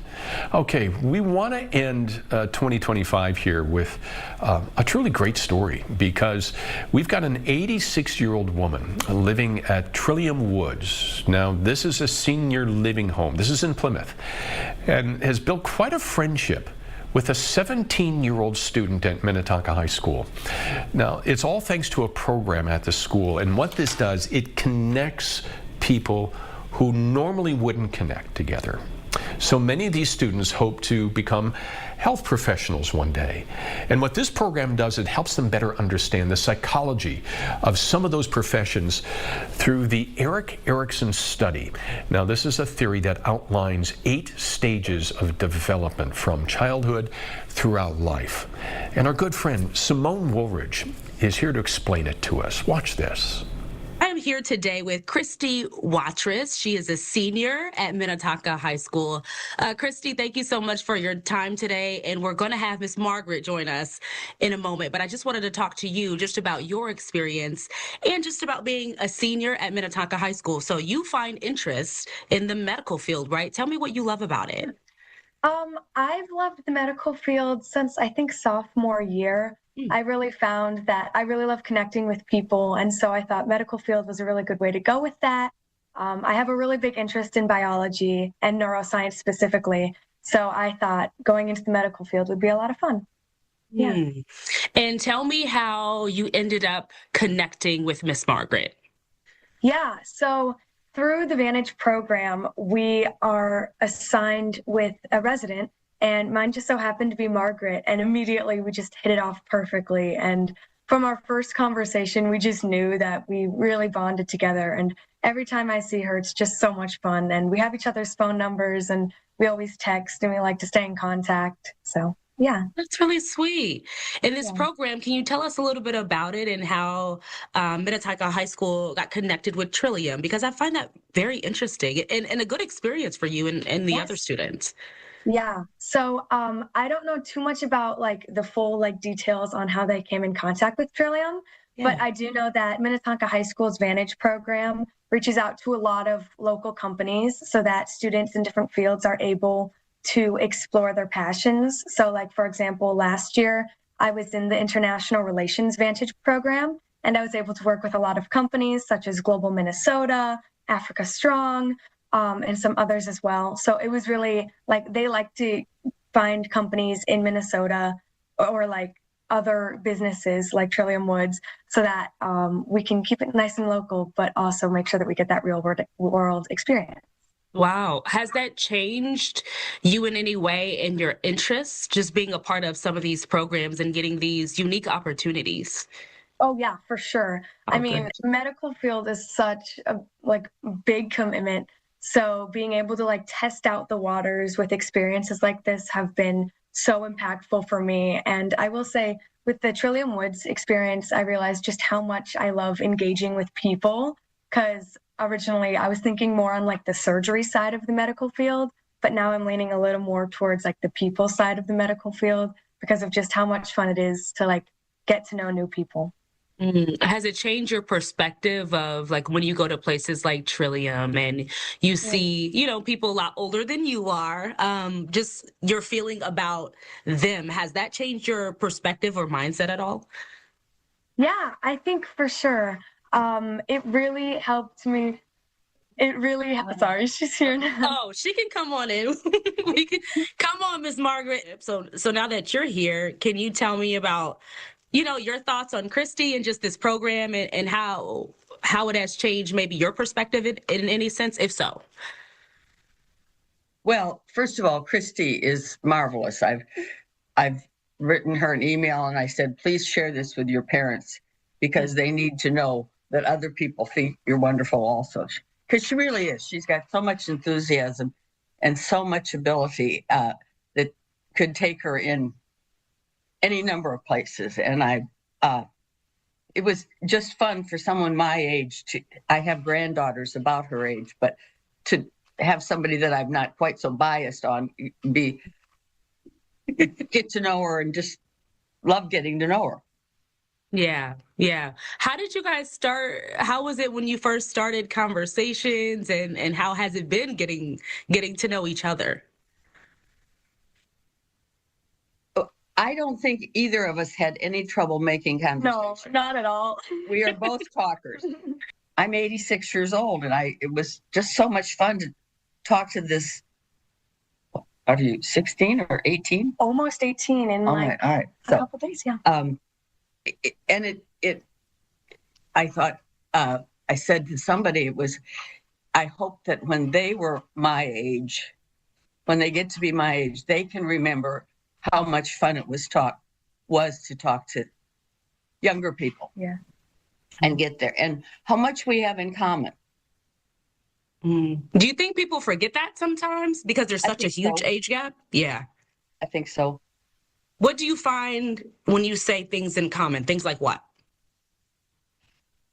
Okay, we want to end 2025 here with a truly great story, because we've got an 86-year-old woman living at Trillium Woods. Now, this is a senior living home. This is in Plymouth, and has built quite a friendship with a 17-year-old student at Minnetonka High School. Now, it's all thanks to a program at the school, and what this does, it connects people who normally wouldn't connect together. So many of these students hope to become health professionals one day. And what this program does, it helps them better understand the psychology of some of those professions through the Erik Erikson study. Now, this is a theory that outlines 8 stages of development from childhood throughout life. And our good friend Simone Woolridge is here to explain it to us. Watch this. I am here today with Christy Watrous. She is a senior at Minnetonka High School. Christy, thank you so much for your time today. And we're going to have Miss Margaret join us in a moment. But I just wanted to talk to you just about your experience and just about being a senior at Minnetonka High School. So you find interest in the medical field, right? Tell me what you love about it. I've loved the medical field since I think sophomore year. I really found that I really love connecting with people, and so I thought medical field was a really good way to go with that. I have a really big interest in biology and neuroscience specifically, so I thought going into the medical field would be a lot of fun. Yeah. And tell me how you ended up connecting with Miss Margaret. Yeah, so through the Vantage program, we are assigned with a resident, and mine just so happened to be Margaret, and immediately we just hit it off perfectly. And from our first conversation, we just knew that we really bonded together. And every time I see her, it's just so much fun. And we have each other's phone numbers, and we always text, and we like to stay in contact. So, yeah. That's really sweet. In this program, can you tell us a little bit about it and how Minnetonka High School got connected with Trillium? Because I find that very interesting and a good experience for you and the other students. Yeah. So I don't know too much about like the full like details on how they came in contact with Trillium, but I do know that Minnetonka High School's Vantage program reaches out to a lot of local companies so that students in different fields are able to explore their passions. So like, for example, last year I was in the International Relations Vantage program, and I was able to work with a lot of companies such as Global Minnesota, Africa Strong, and some others as well. So it was really like they like to find companies in Minnesota or like other businesses like Trillium Woods so that we can keep it nice and local, but also make sure that we get that real world experience. Wow. Has that changed you in any way in your interests, just being a part of some of these programs and getting these unique opportunities? Oh, yeah, for sure. I mean, medical field is such a like big commitment. So being able to like test out the waters with experiences like this have been so impactful for me. And I will say with the Trillium Woods experience, I realized just how much I love engaging with people, because originally I was thinking more on like the surgery side of the medical field, but now I'm leaning a little more towards like the people side of the medical field because of just how much fun it is to like get to know new people. Has it changed your perspective of like when you go to places like Trillium and you see, people a lot older than you are, just your feeling about them, has that changed your perspective or mindset at all? Yeah, I think for sure. It really helped me. Sorry, she's here now. Oh, she can come on in. Come on, Miss Margaret. So now that you're here, can you tell me about your thoughts on Christy and just this program and how it has changed maybe your perspective in any sense, if so? Well, first of all, Christy is marvelous. I've written her an email and I said, please share this with your parents because they need to know that other people think you're wonderful also. Because she really is. She's got so much enthusiasm and so much ability that could take her in any number of places. And it was just fun for someone my age I have granddaughters about her age, but to have somebody that I'm not quite so biased on get to know her and just love getting to know her. Yeah. How did you guys start? How was it when you first started conversations and how has it been getting to know each other? I don't think either of us had any trouble making conversation. No, not at all. We are both talkers. I'm 86 years old, and it was just so much fun to talk to this. Are you 16 or 18? Almost 18 in a couple days, yeah. I thought, I said to somebody, I hope that when they were my age, when they get to be my age, they can remember how much fun it was to talk to younger people. Yeah. And get there, and how much we have in common. Do you think people forget that sometimes because there's such a huge age gap? Yeah. I think so. What do you find when you say things in common? Things like what?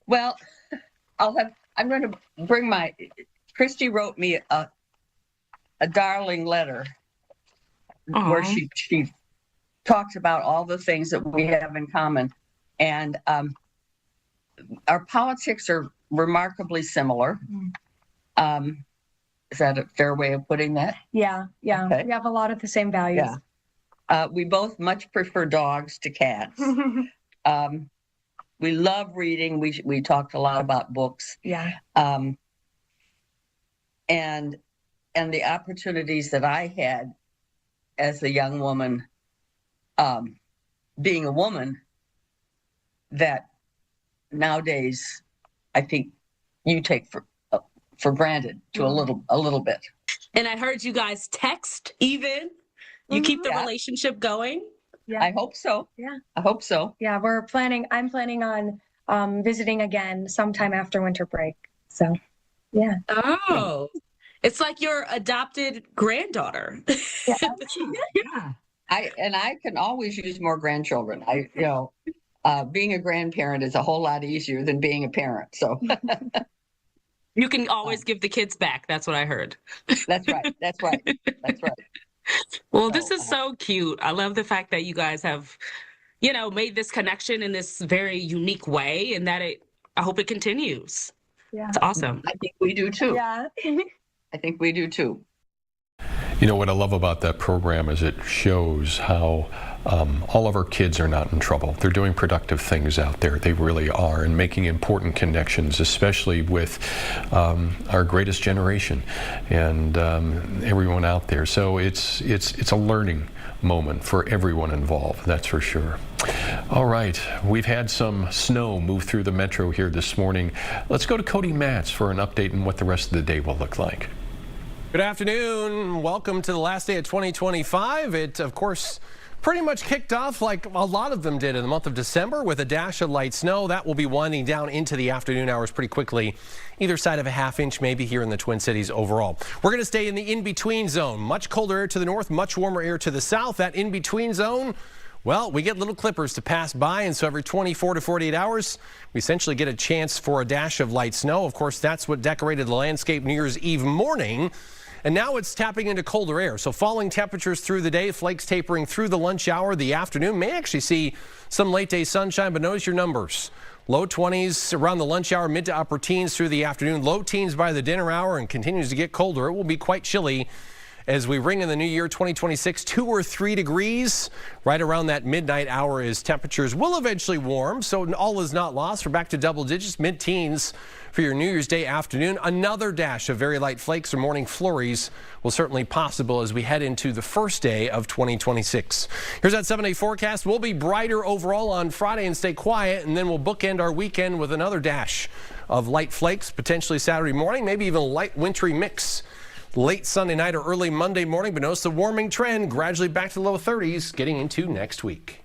Well, I'm going to bring Christy wrote me a darling letter where she talks about all the things that we have in common. And our politics are remarkably similar. Is that a fair way of putting that? Yeah. Okay. We have a lot of the same values. Yeah. We both much prefer dogs to cats. We love reading. We talked a lot about books. Yeah. And the opportunities that I had as a young woman, being a woman, that nowadays I think you take for granted to a little bit. And I heard you guys text even. You keep the relationship going? Yeah. I hope so. Yeah. I hope so. Yeah, I'm planning on visiting again sometime after winter break. So, yeah. Oh. It's like your adopted granddaughter. Yeah. Yeah. I can always use more grandchildren. Being a grandparent is a whole lot easier than being a parent. So you can always give the kids back. That's what I heard. That's right. That's right. Well, this is so cute. I love the fact that you guys have, made this connection in this very unique way and that I hope it continues. Yeah. It's awesome. I think we do too. Yeah. I think we do too. What I love about that program is it shows how all of our kids are not in trouble. They're doing productive things out there. They really are, and making important connections, especially with our greatest generation and everyone out there. So it's a learning moment for everyone involved, that's for sure. All right, we've had some snow move through the metro here this morning. Let's go to Cody Matz for an update on what the rest of the day will look like. Good afternoon. Welcome to the last day of 2025. It, of course, pretty much kicked off like a lot of them did in the month of December with a dash of light snow. That will be winding down into the afternoon hours pretty quickly, either side of a half inch maybe here in the Twin Cities overall. We're going to stay in the in-between zone. Much colder air to the north, much warmer air to the south. That in-between zone, well, we get little clippers to pass by, and so every 24 to 48 hours, we essentially get a chance for a dash of light snow. Of course, that's what decorated the landscape New Year's Eve morning. And now it's tapping into colder air. So falling temperatures through the day, flakes tapering through the lunch hour, the afternoon. May actually see some late day sunshine, but notice your numbers. Low 20s around the lunch hour, mid to upper teens through the afternoon, low teens by the dinner hour, and continues to get colder. It will be quite chilly as we ring in the new year 2026, 2 or 3 degrees right around that midnight hour as temperatures will eventually warm. So all is not lost. We're back to double digits, mid-teens for your New Year's Day afternoon. Another dash of very light flakes or morning flurries will certainly possible as we head into the first day of 2026. Here's that 7-day forecast. We'll be brighter overall on Friday and stay quiet, and then we'll bookend our weekend with another dash of light flakes, potentially Saturday morning, maybe even a light wintry mix late Sunday night or early Monday morning. But notice the warming trend gradually back to the low 30s getting into next week.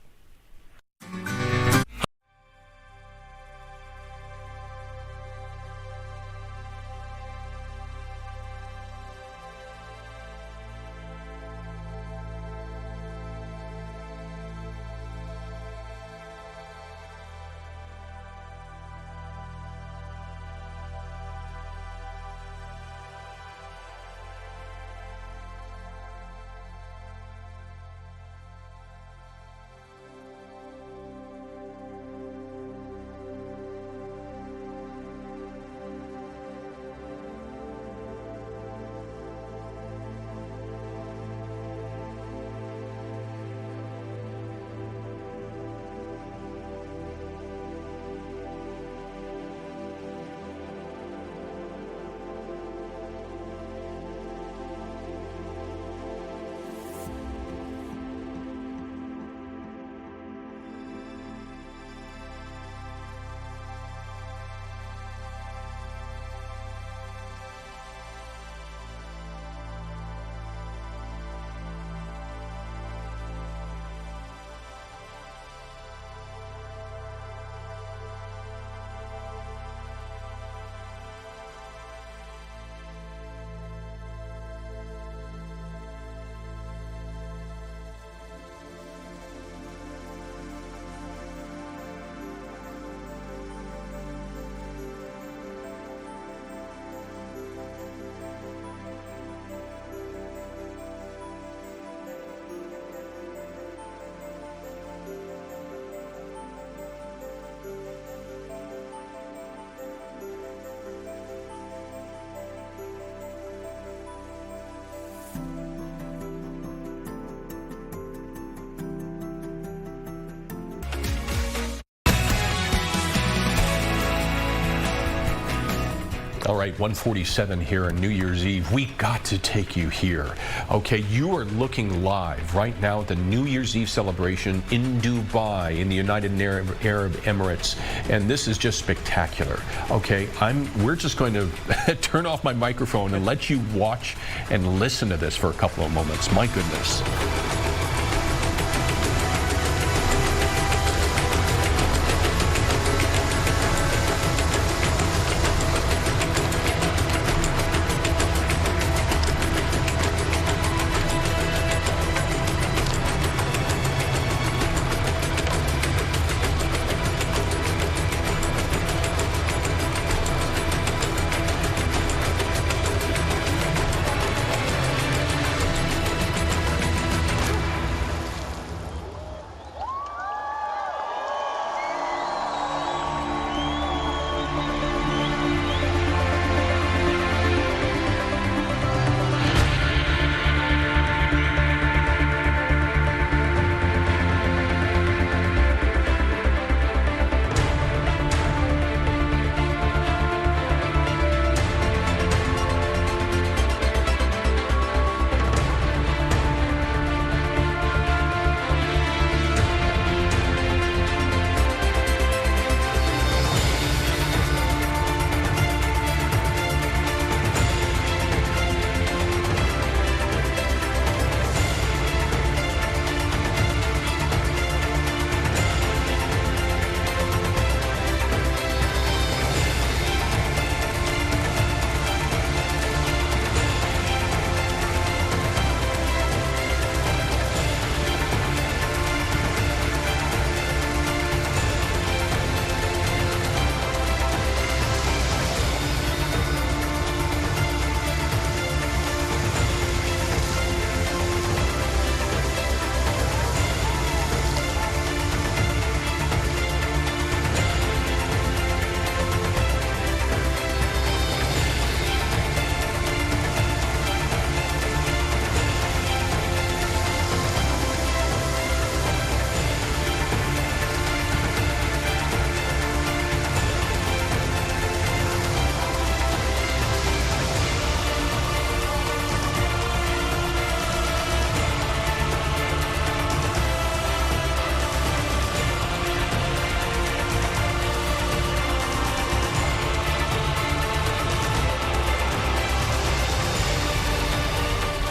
All right, 1:47 here on New Year's Eve. We got to take you here. Okay, you are looking live right now at the New Year's Eve celebration in Dubai, in the United Arab Emirates, and this is just spectacular. Okay, we're just going to turn off my microphone and let you watch and listen to this for a couple of moments. My goodness.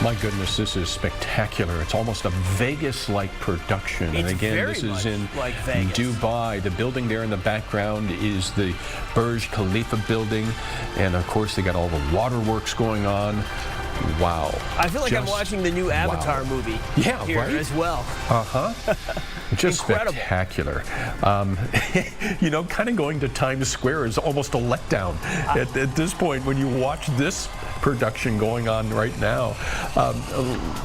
My goodness, this is spectacular. It's almost a Vegas-like production. It's and again, very this is much in like Vegas. Dubai. The building there in the background is the Burj Khalifa building. And of course, they got all the waterworks going on. Wow. I feel like I'm watching the new Avatar movie here as well. Uh-huh. Just Incredible. Spectacular. You know, kind of going to Times Square is almost a letdown at this point when you watch this production going on right now.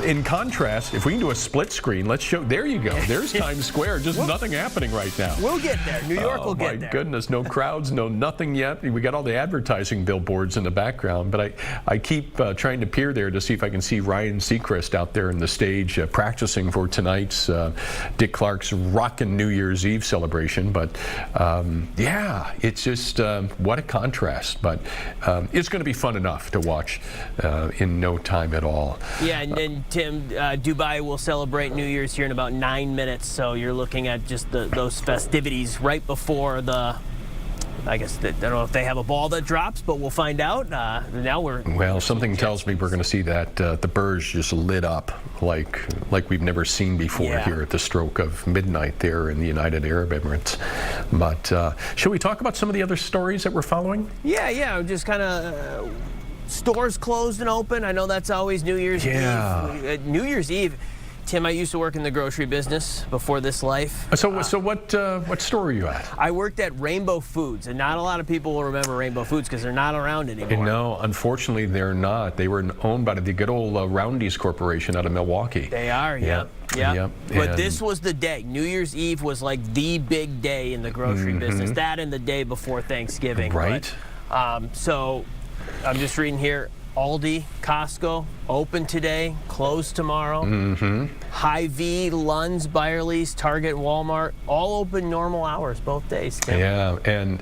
In contrast, if we can do a split screen, let's show. There you go. There's Times Square. Just nothing happening right now. We'll get there. New York will get there. Oh, my goodness. No crowds, no nothing yet. We got all the advertising billboards in the background, but I keep trying to peer there to see if I can see Ryan Seacrest out there in the stage practicing for tonight's Dick Clark's rockin' New Year's Eve celebration. But yeah, it's just what a contrast. But it's going to be fun enough to watch in no time at all. Yeah, and then Tim, Dubai will celebrate New Year's here in about 9 minutes. So you're looking at just those festivities right before the. I guess I don't know if they have a ball that drops, but we'll find out. Now Well, something tells me we're going to see that the Burj just lit up like we've never seen before here at the stroke of midnight there in the United Arab Emirates. But shall we talk about some of the other stories that we're following? Yeah, just kind of stores closed and open. I know that's always New Year's Eve. New Year's Eve. Tim, I used to work in the grocery business before this life. So what store were you at? I worked at Rainbow Foods, and not a lot of people will remember Rainbow Foods because they're not around anymore. No, unfortunately, they're not. They were owned by the good old Roundy's Corporation out of Milwaukee. They are, yep. But this was the day. New Year's Eve was like the big day in the grocery business. That and the day before Thanksgiving. Right. But, so I'm just reading here. Aldi, Costco, open today, closed tomorrow. Hy-Vee, Lund's, Byerly's, Target, Walmart, all open normal hours both days. Tim. Yeah, and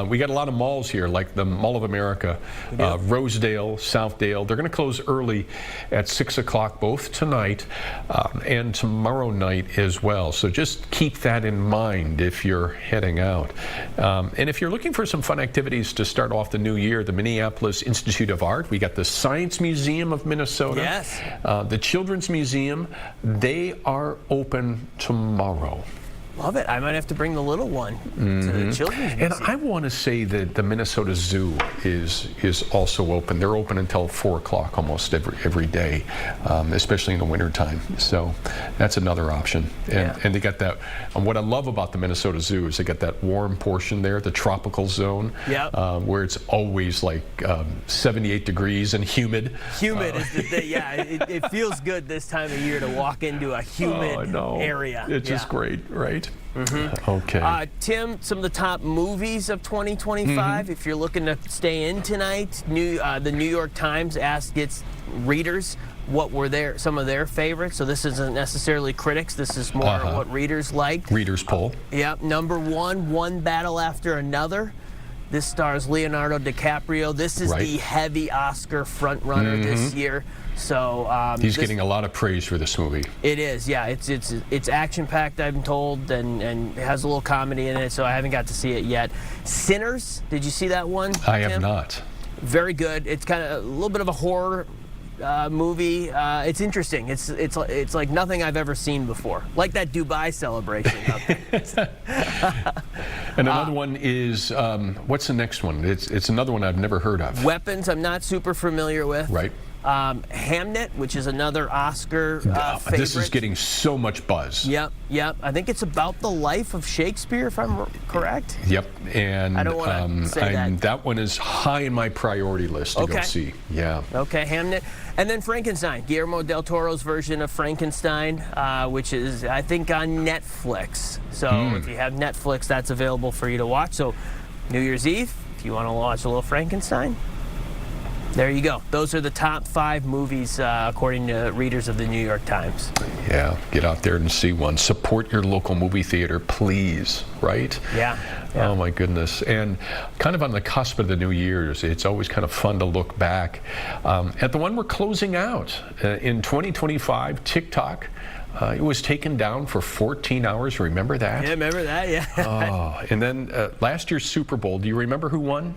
we got a lot of malls here, like the Mall of America, Rosedale, Southdale. They're going to close early at 6 o'clock both tonight and tomorrow night as well. So just keep that in mind if you're heading out. And if you're looking for some fun activities to start off the new year, the Minneapolis Institute of Art, we got the Science Museum of Minnesota, the Children's Museum. They are open tomorrow. Love it. I might have to bring the little one to the Children's Museum. And I want to say that the Minnesota Zoo is also open. They're open until 4 o'clock almost every day, especially in the wintertime. So that's another option. And they got that. And what I love about the Minnesota Zoo is they got that warm portion there, the tropical zone, where it's always like 78 degrees and humid. Humid is the thing. Yeah, it feels good this time of year to walk into a humid area. It's just great, right? Okay. Tim, some of the top movies of 2025. If you're looking to stay in tonight, the New York Times asked its readers what were some of their favorites. So this isn't necessarily critics. This is more what readers liked. Readers poll. Yep. Number one battle after another. This stars Leonardo DiCaprio. This is the heavy Oscar frontrunner this year. So he's getting a lot of praise for this movie. It is, yeah. It's action-packed, I've been told, and it has a little comedy in it. So I haven't got to see it yet. Sinners, did you see that one? I have not. Very good. It's kind of a little bit of a horror movie. It's interesting. It's like nothing I've ever seen before. Like that Dubai celebration out there. And another one is what's the next one? It's another one I've never heard of. Weapons. I'm not super familiar with. Right. Hamnet, which is another Oscar favorite. This is getting so much buzz. Yep. I think it's about the life of Shakespeare, if I'm correct. Yep. And I don't want to say that. That one is high in my priority list to go see. Yeah. Okay, Hamnet. And then Frankenstein, Guillermo del Toro's version of Frankenstein, which is, I think, on Netflix. So if you have Netflix, that's available for you to watch. So New Year's Eve, if you want to watch a little Frankenstein, there you go. Those are the top 5 movies according to readers of the New York Times. Yeah, get out there and see one. Support your local movie theater, please, right? Yeah. Oh, my goodness. And kind of on the cusp of the New Year's, it's always kind of fun to look back at the one we're closing out. In 2025, TikTok, it was taken down for 14 hours. Remember that? Yeah, remember that, yeah. And then last year's Super Bowl, do you remember who won?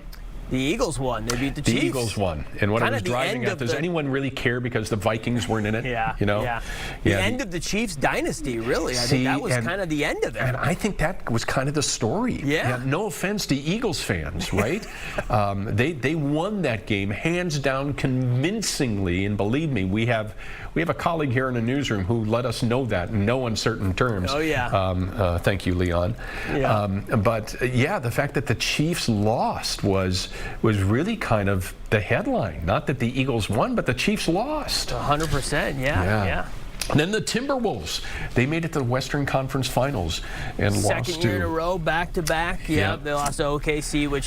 The Eagles won. They beat the Chiefs. The Eagles won. And when I Kinda was the driving end at, of does the- anyone really care because the Vikings weren't in it? Yeah. You know? Yeah. Yeah, The end of the Chiefs dynasty, really. I think that was kind of the end of it. And I think that was kind of the story. Yeah. No offense to Eagles fans, right? They won that game hands down convincingly, and believe me, we have a colleague here in the newsroom who let us know that in no uncertain terms. Oh, yeah. Thank you, Leon. Yeah. But yeah, the fact that the Chiefs lost was really kind of the headline. Not that the Eagles won, but the Chiefs lost. 100%. Yeah. And then the Timberwolves, they made it to the Western Conference Finals and lost Second year in a row, back to back. Yeah, they lost to OKC, which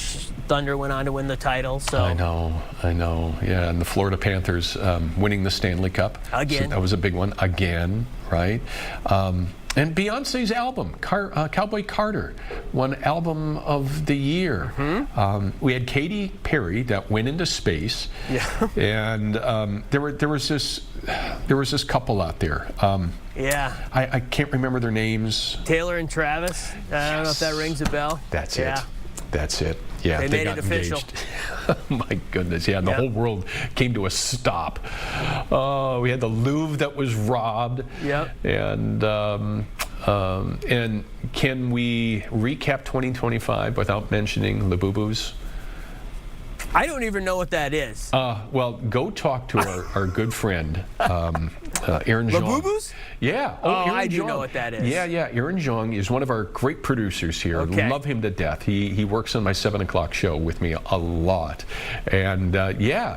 Thunder went on to win the title. So I know. Yeah, and the Florida Panthers winning the Stanley Cup. Again. So that was a big one. Again, right? And Beyonce's album, Cowboy Carter, won Album of the Year. We had Katy Perry that went into space. Yeah. And there was this couple out there. Yeah. I can't remember their names. Taylor and Travis. I don't know if that rings a bell. That's it. Yeah, They made got it official. engaged. My goodness, yeah, and the whole world came to a stop. Oh, we had the Louvre that was robbed. Yep. And can we recap 2025 without mentioning the Boo-Boos? I don't even know what that is. Well, go talk to our good friend, Aaron Jong. Boo-Boos? Yeah. Oh, Aaron I do Jong. know what that is. Yeah. Aaron Jong is one of our great producers here. Okay. Love him to death. He works on my 7 o'clock show with me a lot. And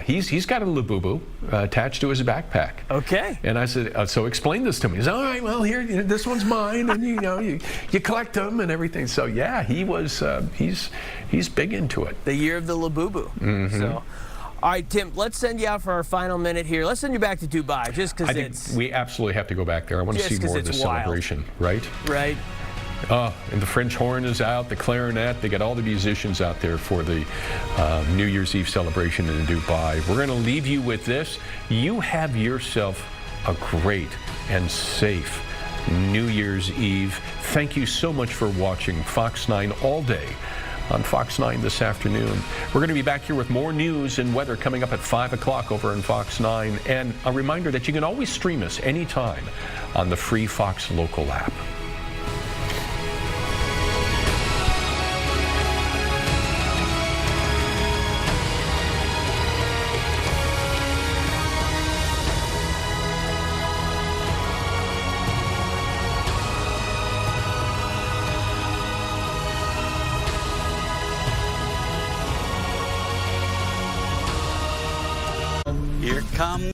he's got a Labubu attached to his backpack. Okay. And I said, so explain this to me. He said, all right, well, here, this one's mine. And, you collect them and everything. So, yeah, he's big into it. The year of the Labubu. Mm-hmm. So, all right, Tim, let's send you out for our final minute here. Let's send you back to Dubai just because it's... We absolutely have to go back there. I want to Just see 'cause more of the it's wild. celebration, right? Right. And the French horn is out, the clarinet. They got all the musicians out there for the New Year's Eve celebration in Dubai. We're going to leave you with this. You have yourself a great and safe New Year's Eve. Thank you so much for watching Fox 9 All Day on Fox 9 this afternoon. We're going to be back here with more news and weather coming up at 5 o'clock over on Fox 9. And a reminder that you can always stream us anytime on the free Fox Local app. Here come